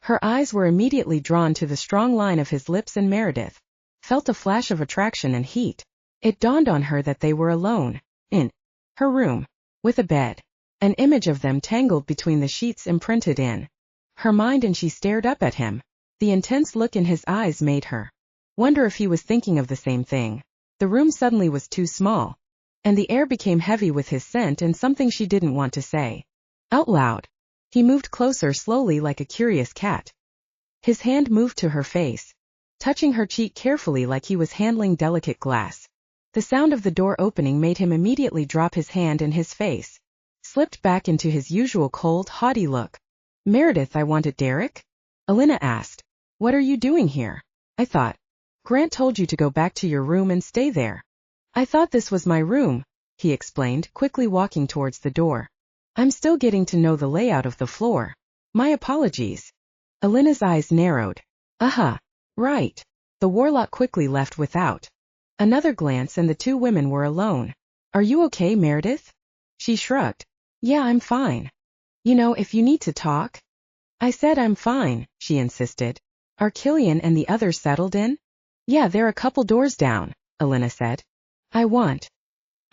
Her eyes were immediately drawn to the strong line of his lips, and Meredith felt a flash of attraction and heat. It dawned on her that they were alone in her room, with a bed, an image of them tangled between the sheets imprinted in her mind, and she stared up at him. The intense look in his eyes made her wonder if he was thinking of the same thing. The room suddenly was too small, and the air became heavy with his scent and something she didn't want to say out loud. He moved closer slowly like a curious cat. His hand moved to her face, touching her cheek carefully like he was handling delicate glass. The sound of the door opening made him immediately drop his hand, and his face slipped back into his usual cold, haughty look. Meredith, I wanted Daric? Elena asked. What are you doing here? I thought Grant told you to go back to your room and stay there. I thought this was my room, he explained, quickly walking towards the door. I'm still getting to know the layout of the floor. My apologies. Elena's eyes narrowed. Right. The warlock quickly left without another glance, and the two women were alone. Are you okay, Meredith? She shrugged. Yeah, I'm fine. You know, if you need to talk. I said I'm fine, she insisted. Are Killian and the others settled in? Yeah, they're a couple doors down, Elena said. I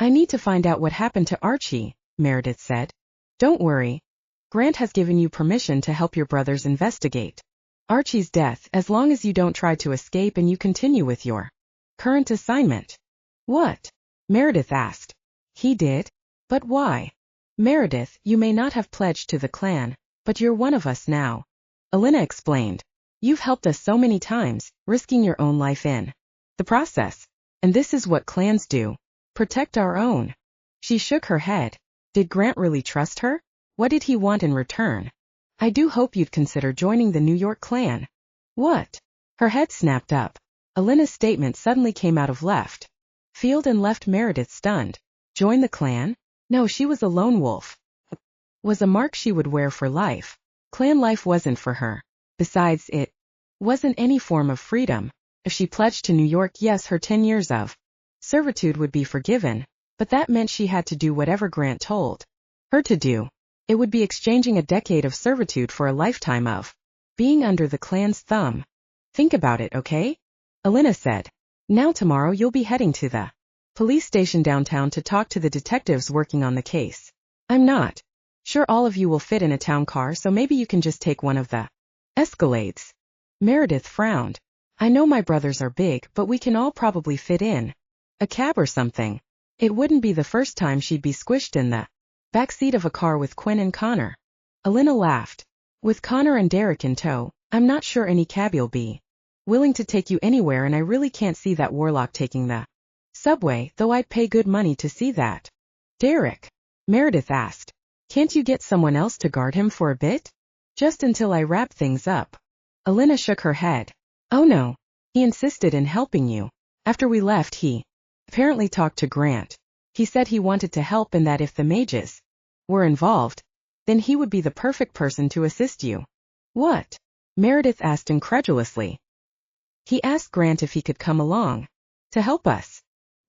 need to find out what happened to Archie, Meredith said. Don't worry. Grant has given you permission to help your brothers investigate Archie's death as long as you don't try to escape and you continue with your current assignment. What? Meredith asked. He did? But why? Meredith, you may not have pledged to the clan, but you're one of us now. Elena explained. You've helped us so many times, risking your own life in the process. And this is what clans do. Protect our own. She shook her head. Did Grant really trust her? What did he want in return? I do hope you'd consider joining the New York clan. What? Her head snapped up. Elena's statement suddenly came out of left field and left Meredith stunned. Join the clan? No, she was a lone wolf. Was a mark she would wear for life. Clan life wasn't for her. Besides, it wasn't any form of freedom. If she pledged to New York, yes, her 10 years of servitude would be forgiven, but that meant she had to do whatever Grant told her to do. It would be exchanging a decade of servitude for a lifetime of being under the clan's thumb. Think about it, okay? Elena said. Now tomorrow you'll be heading to the police station downtown to talk to the detectives working on the case. I'm not sure all of you will fit in a town car, so maybe you can just take one of the Escalades. Meredith frowned. I know my brothers are big, but we can all probably fit in a cab or something. It wouldn't be the first time she'd be squished in the backseat of a car with Quinn and Connor. Elena laughed. With Connor and Daric in tow, I'm not sure any cabbie'll be willing to take you anywhere, and I really can't see that warlock taking the subway, though I'd pay good money to see that. Daric? Meredith asked. Can't you get someone else to guard him for a bit? Just until I wrap things up. Elena shook her head. Oh no. He insisted in helping you. After we left, he apparently talked to Grant. He said he wanted to help and that if the mages were involved, then he would be the perfect person to assist you. What? Meredith asked incredulously. He asked Grant if he could come along to help us.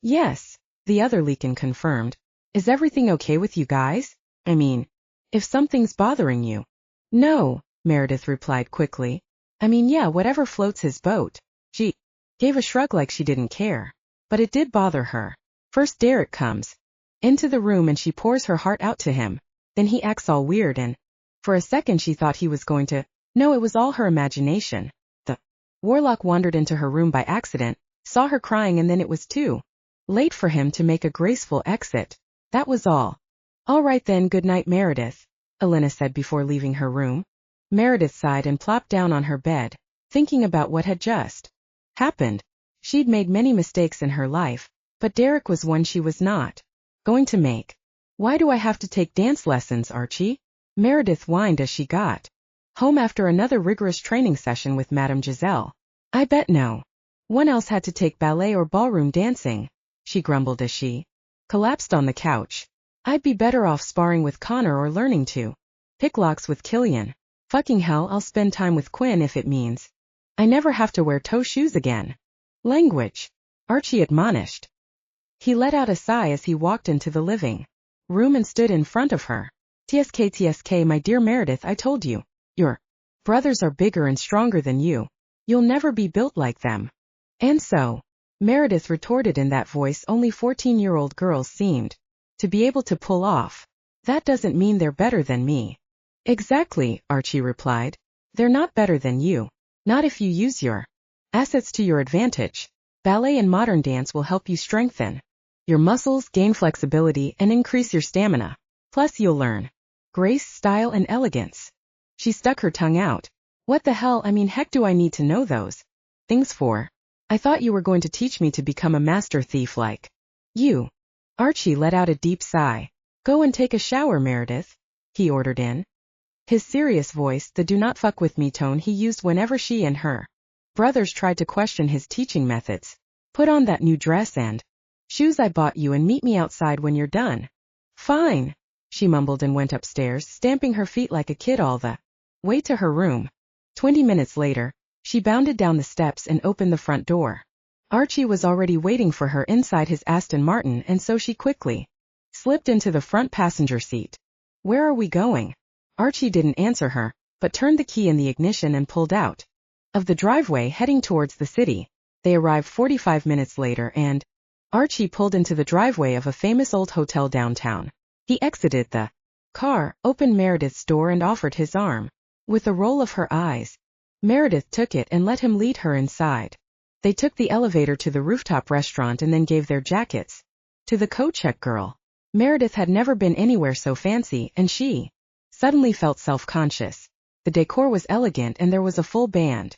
Yes, the other Lycan confirmed. Is everything okay with you guys? I mean, if something's bothering you. No, Meredith replied quickly. I mean, yeah, whatever floats his boat. She gave a shrug like she didn't care. But it did bother her. First Daric comes into the room and she pours her heart out to him. Then he acts all weird, and for a second she thought he was going to. No, it was all her imagination. The warlock wandered into her room by accident, saw her crying, and then it was too late for him to make a graceful exit. That was all. All right then, good night, Meredith, Elena said before leaving her room. Meredith sighed and plopped down on her bed, thinking about what had just happened. She'd made many mistakes in her life, but Daric was one she was not going to make. Why do I have to take dance lessons, Archie? Meredith whined as she got home after another rigorous training session with Madame Giselle. I bet no one else had to take ballet or ballroom dancing, she grumbled as she collapsed on the couch. I'd be better off sparring with Connor or learning to pick locks with Killian. Fucking hell, I'll spend time with Quinn if it means I never have to wear toe shoes again. Language, Archie admonished. He let out a sigh as he walked into the living room and stood in front of her. TSK, my dear Meredith, I told you. Your brothers are bigger and stronger than you. You'll never be built like them. And so, Meredith retorted in that voice only 14-year-old girls seemed to be able to pull off. That doesn't mean they're better than me. Exactly, Archie replied. They're not better than you. Not if you use your assets to your advantage. Ballet and modern dance will help you strengthen your muscles, gain flexibility, and increase your stamina. Plus you'll learn grace, style, and elegance. She stuck her tongue out. What the hell, I mean, heck do I need to know those things for? I thought you were going to teach me to become a master thief like you. Archie let out a deep sigh. Go and take a shower, Meredith, he ordered in his serious voice, the do not fuck with me tone he used whenever she and her brothers tried to question his teaching methods. Put on that new dress and shoes I bought you and meet me outside when you're done. Fine, she mumbled and went upstairs, stamping her feet like a kid all the way to her room. 20 minutes later, She bounded down the steps and opened the front door. Archie was already waiting for her inside his Aston Martin, and so she quickly slipped into the front passenger seat. "Where are we going?" Archie didn't answer her, but turned the key in the ignition and pulled out of the driveway, heading towards the city. They arrived 45 minutes later, and Archie pulled into the driveway of a famous old hotel downtown. He exited the car, opened Meredith's door and offered his arm. With a roll of her eyes, Meredith took it and let him lead her inside. They took the elevator to the rooftop restaurant and then gave their jackets to the coat check girl. Meredith had never been anywhere so fancy, and she suddenly felt self-conscious. The decor was elegant and there was a full band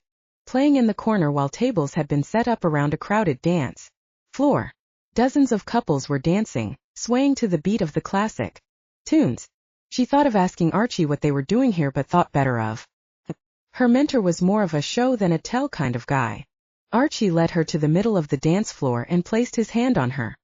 playing in the corner while tables had been set up around a crowded dance floor. Dozens of couples were dancing, swaying to the beat of the classic tunes. She thought of asking Archie what they were doing here, but thought better of. Her mentor was more of a show than a tell kind of guy. Archie led her to the middle of the dance floor and placed his hand on her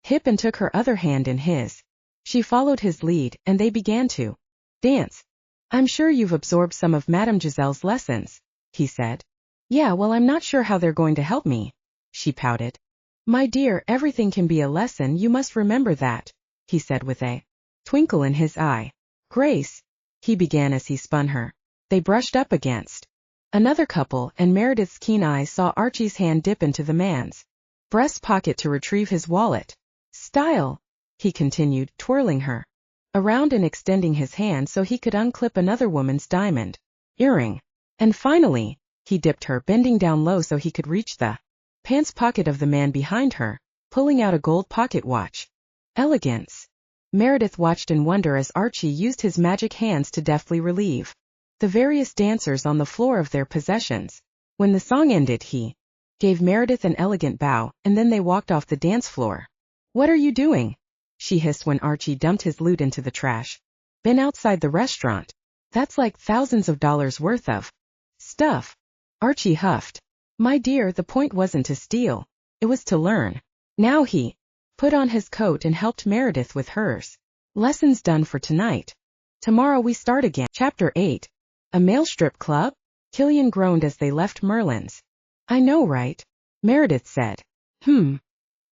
hip and took her other hand in his. She followed his lead, and they began to dance. "I'm sure you've absorbed some of Madame Giselle's lessons," he said. "Yeah, well, I'm not sure how they're going to help me," she pouted. "My dear, everything can be a lesson, you must remember that," he said with a twinkle in his eye. "Grace," he began as he spun her. They brushed up against another couple, and Meredith's keen eyes saw Archie's hand dip into the man's breast pocket to retrieve his wallet. "Style," he continued, twirling her around and extending his hand so he could unclip another woman's diamond earring. And finally, he dipped her, bending down low so he could reach the pants pocket of the man behind her, pulling out a gold pocket watch. Elegance. Meredith watched in wonder as Archie used his magic hands to deftly relieve the various dancers on the floor of their possessions. When the song ended, he gave Meredith an elegant bow, and then they walked off the dance floor. "What are you doing?" she hissed when Archie dumped his loot into the trash. "Been outside the restaurant. That's like thousands of dollars worth of stuff." Archie huffed. "My dear, the point wasn't to steal. It was to learn." Now he put on his coat and helped Meredith with hers. "Lessons done for tonight. Tomorrow we start again." Chapter 8. A male strip club? Killian groaned as they left Merlin's. "I know, right?" Meredith said.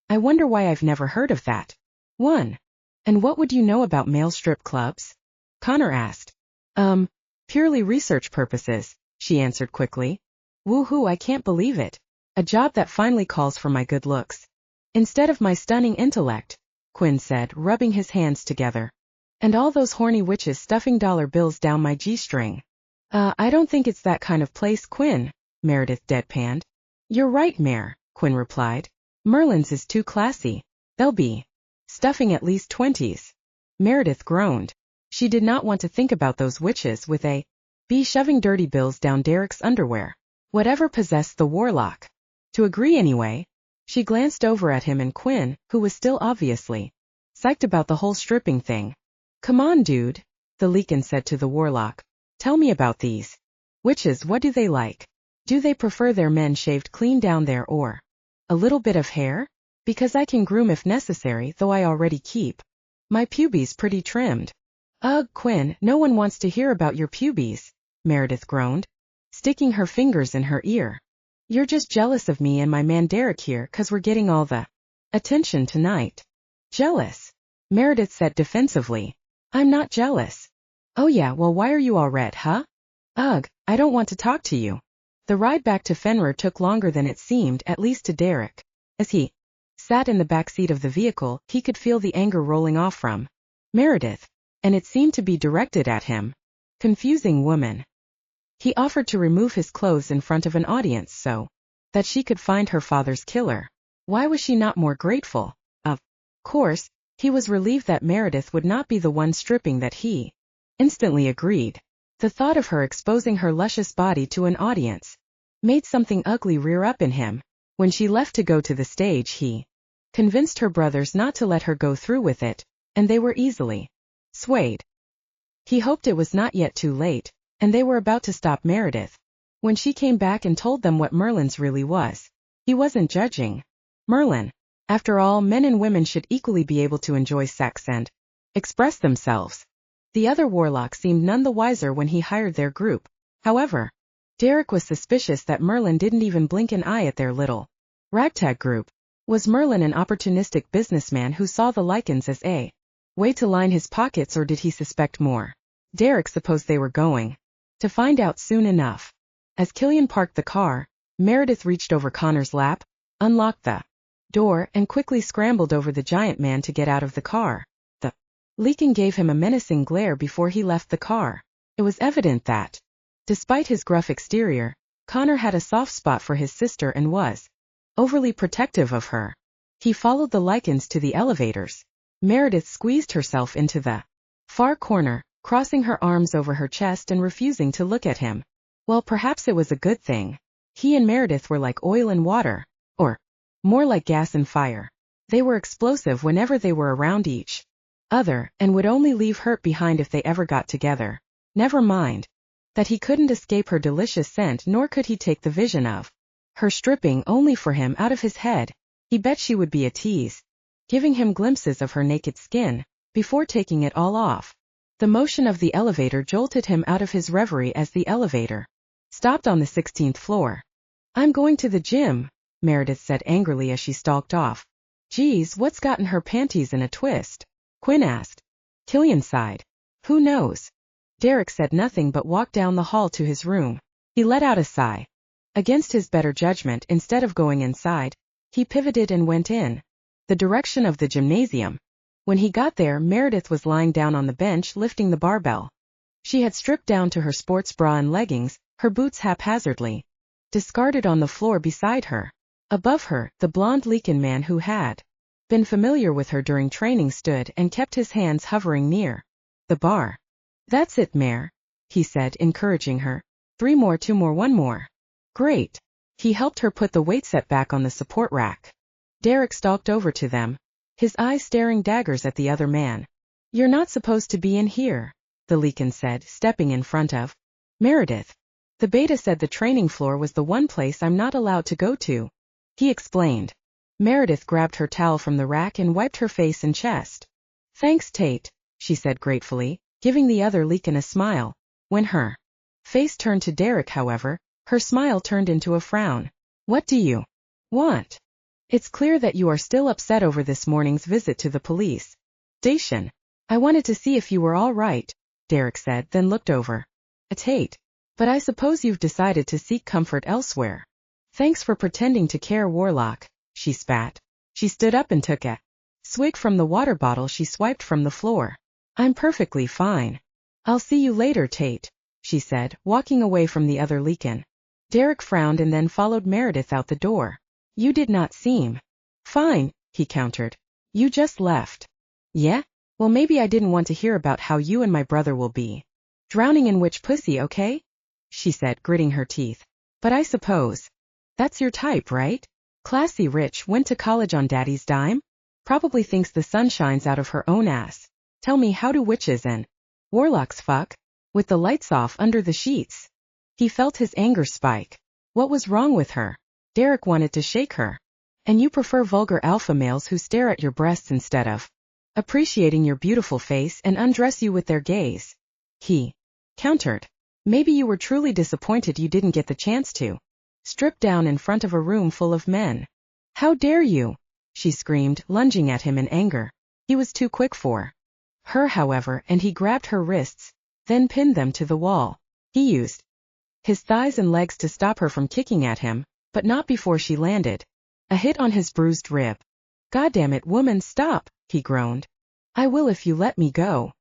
I wonder why I've never heard of that. 1. And what would you know about male strip clubs? Connor asked. Purely research purposes, she answered quickly. Woohoo, I can't believe it. A job that finally calls for my good looks instead of my stunning intellect, Quinn said, rubbing his hands together. And all those horny witches stuffing dollar bills down my G-string. I don't think it's that kind of place, Quinn, Meredith deadpanned. You're right, Mare, Quinn replied. Merlin's is too classy. They'll be stuffing at least 20s. Meredith groaned. She did not want to think about those witches with a be shoving dirty bills down Daric's underwear. Whatever possessed the warlock. To agree anyway. She glanced over at him and Quinn, who was still obviously psyched about the whole stripping thing. Come on, dude, the Lycan said to the warlock. Tell me about these witches. What do they like? Do they prefer their men shaved clean down there or a little bit of hair? Because I can groom if necessary, though I already keep my pubes pretty trimmed. Ugh, Quinn, no one wants to hear about your pubes, Meredith groaned, sticking her fingers in her ear. You're just jealous of me and my man Daric here 'cause we're getting all the attention tonight. Jealous? Meredith said defensively. I'm not jealous. Oh yeah, well why are you all red, huh? Ugh, I don't want to talk to you. The ride back to Fenrir took longer than it seemed, at least to Daric. As he sat in the back seat of the vehicle, he could feel the anger rolling off from Meredith, and it seemed to be directed at him. Confusing woman. He offered to remove his clothes in front of an audience so that she could find her father's killer. Why was she not more grateful? Of course, he was relieved that Meredith would not be the one stripping, that he instantly agreed. The thought of her exposing her luscious body to an audience made something ugly rear up in him. When she left to go to the stage, he convinced her brothers not to let her go through with it, and they were easily swayed. He hoped it was not yet too late, and they were about to stop Meredith when she came back and told them what Merlin's really was. He wasn't judging Merlin. After all, men and women should equally be able to enjoy sex and express themselves. The other warlock seemed none the wiser when he hired their group. However, Daric was suspicious that Merlin didn't even blink an eye at their little ragtag group. Was Merlin an opportunistic businessman who saw the Lycans as a way to line his pockets, or did he suspect more? Daric supposed they were going to find out soon enough. As Killian parked the car, Meredith reached over Connor's lap, unlocked the door, and quickly scrambled over the giant man to get out of the car. The Lycan gave him a menacing glare before he left the car. It was evident that, despite his gruff exterior, Connor had a soft spot for his sister and was overly protective of her. He followed the Lycans to the elevators. Meredith squeezed herself into the far corner, crossing her arms over her chest and refusing to look at him. Well, perhaps it was a good thing. He and Meredith were like oil and water, or more like gas and fire. They were explosive whenever they were around each other, and would only leave hurt behind if they ever got together. Never mind that he couldn't escape her delicious scent, nor could he take the vision of her stripping only for him out of his head. He bet she would be a tease, giving him glimpses of her naked skin, before taking it all off. The motion of the elevator jolted him out of his reverie as the elevator stopped on the 16th floor. I'm going to the gym, Meredith said angrily as she stalked off. Geez, what's gotten her panties in a twist? Quinn asked. Killian sighed. Who knows? Daric said nothing but walked down the hall to his room. He let out a sigh. Against his better judgment, instead of going inside, he pivoted and went in the direction of the gymnasium. When he got there, Meredith was lying down on the bench lifting the barbell. She had stripped down to her sports bra and leggings, her boots haphazardly discarded on the floor beside her. Above her, the blonde Lycan man who had been familiar with her during training stood and kept his hands hovering near the bar. That's it, Mare, he said, encouraging her. 3 more, 2 more, 1 more. Great. He helped her put the weight set back on the support rack. Daric stalked over to them, his eyes staring daggers at the other man. You're not supposed to be in here, the Lycan said, stepping in front of Meredith. The beta said the training floor was the one place I'm not allowed to go to, he explained. Meredith grabbed her towel from the rack and wiped her face and chest. Thanks, Tate, she said gratefully, giving the other Lycan a smile. When her face turned to Daric, however, her smile turned into a frown. What do you want? It's clear that you are still upset over this morning's visit to the police station. I wanted to see if you were all right, Daric said, then looked over at Tate. But I suppose you've decided to seek comfort elsewhere. Thanks for pretending to care, Warlock, she spat. She stood up and took a swig from the water bottle she swiped from the floor. I'm perfectly fine. I'll see you later, Tate, she said, walking away from the other Lycan. Daric frowned and then followed Meredith out the door. You did not seem fine, he countered. You just left. Yeah? Well, maybe I didn't want to hear about how you and my brother will be drowning in witch pussy, okay? She said, gritting her teeth. But I suppose that's your type, right? Classy, rich, went to college on daddy's dime? Probably thinks the sun shines out of her own ass. Tell me, how do witches and warlocks fuck? With the lights off under the sheets. He felt his anger spike. What was wrong with her? Daric wanted to shake her. And you prefer vulgar alpha males who stare at your breasts instead of appreciating your beautiful face and undress you with their gaze. He countered. Maybe you were truly disappointed you didn't get the chance to strip down in front of a room full of men. How dare you? She screamed, lunging at him in anger. He was too quick for her, however, and he grabbed her wrists, then pinned them to the wall. He used his thighs and legs to stop her from kicking at him, but not before she landed a hit on his bruised rib. Goddamn it, woman, stop, he groaned. I will if you let me go.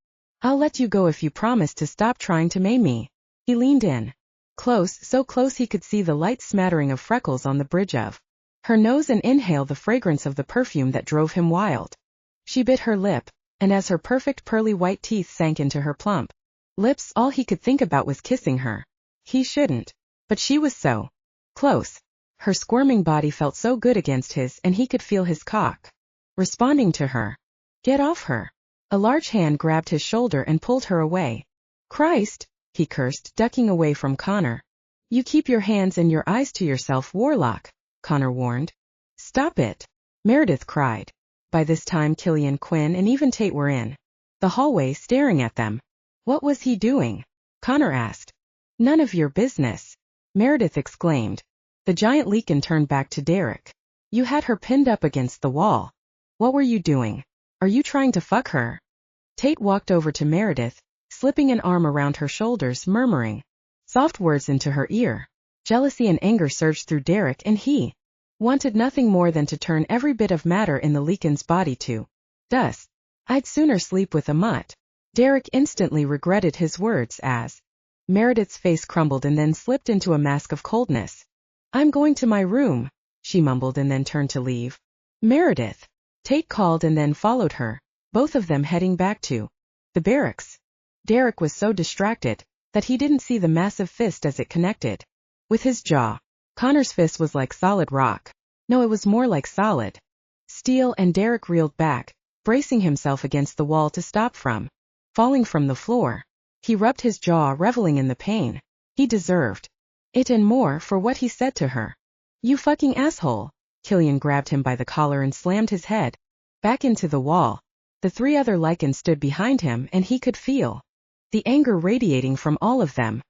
I'll let you go if you promise to stop trying to maim me. He leaned in. Close, so close he could see the light smattering of freckles on the bridge of her nose and inhale the fragrance of the perfume that drove him wild. She bit her lip, and as her perfect pearly white teeth sank into her plump lips, all he could think about was kissing her. He shouldn't. But she was so close. Her squirming body felt so good against his, and he could feel his cock responding to her. Get off her. A large hand grabbed his shoulder and pulled her away. Christ, he cursed, ducking away from Connor. You keep your hands and your eyes to yourself, Warlock, Connor warned. Stop it, Meredith cried. By this time Killian, Quinn, and even Tate were in the hallway staring at them. What was he doing? Connor asked. None of your business. Meredith exclaimed. The giant Lycan turned back to Daric. You had her pinned up against the wall. What were you doing? Are you trying to fuck her? Tate walked over to Meredith, slipping an arm around her shoulders, murmuring soft words into her ear. Jealousy and anger surged through Daric, and he wanted nothing more than to turn every bit of matter in the Lycan's body to dust. I'd sooner sleep with a mutt. Daric instantly regretted his words as Meredith's face crumbled and then slipped into a mask of coldness. I'm going to my room, she mumbled and then turned to leave. Meredith, Tate called and then followed her, both of them heading back to the barracks. Daric was so distracted that he didn't see the massive fist as it connected with his jaw. Connor's fist was like solid rock. No, it was more like solid steel, and Daric reeled back, bracing himself against the wall to stop from falling from the floor. He rubbed his jaw, reveling in the pain. He deserved it and more for what he said to her. You fucking asshole. Killian grabbed him by the collar and slammed his head back into the wall. The three other Lycans stood behind him, and he could feel the anger radiating from all of them.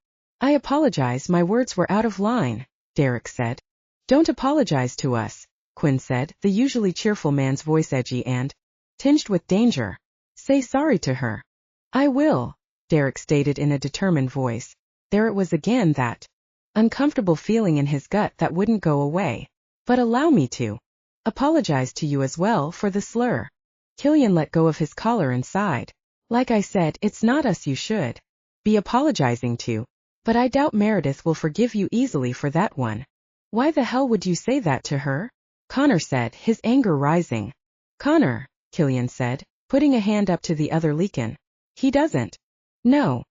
I apologize, my words were out of line, Daric said. Don't apologize to us, Quinn said, the usually cheerful man's voice edgy and tinged with danger. Say sorry to her. I will, Daric stated in a determined voice. There it was again, that uncomfortable feeling in his gut that wouldn't go away. But allow me to apologize to you as well for the slur. Killian let go of his collar and sighed. Like I said, it's not us you should be apologizing to. But I doubt Meredith will forgive you easily for that one. Why the hell would you say that to her? Connor said, his anger rising. Connor, Killian said, putting a hand up to the other Lycan. He doesn't. No.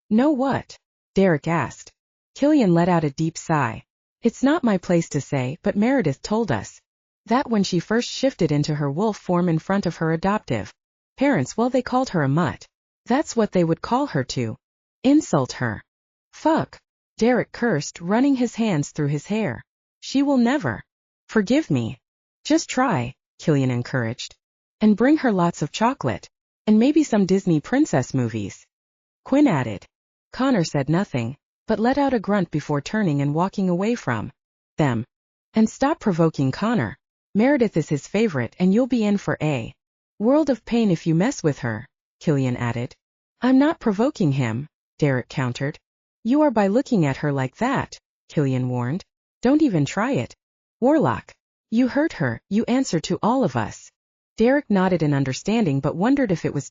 No what? Daric asked. Killian let out a deep sigh. It's not my place to say, but Meredith told us that when she first shifted into her wolf form in front of her adoptive parents, well, they called her a mutt. That's what they would call her to insult her. Fuck. Daric cursed, running his hands through his hair. She will never forgive me. Just try, Killian encouraged. And bring her lots of chocolate. And maybe some Disney princess movies. Quinn added. Connor said nothing, but let out a grunt before turning and walking away from them. And stop provoking Connor. Meredith is his favorite, and you'll be in for a world of pain if you mess with her, Killian added. I'm not provoking him, Daric countered. You are by looking at her like that, Killian warned. Don't even try it. Warlock. You hurt her, you answer to all of us. Daric nodded in understanding but wondered if it was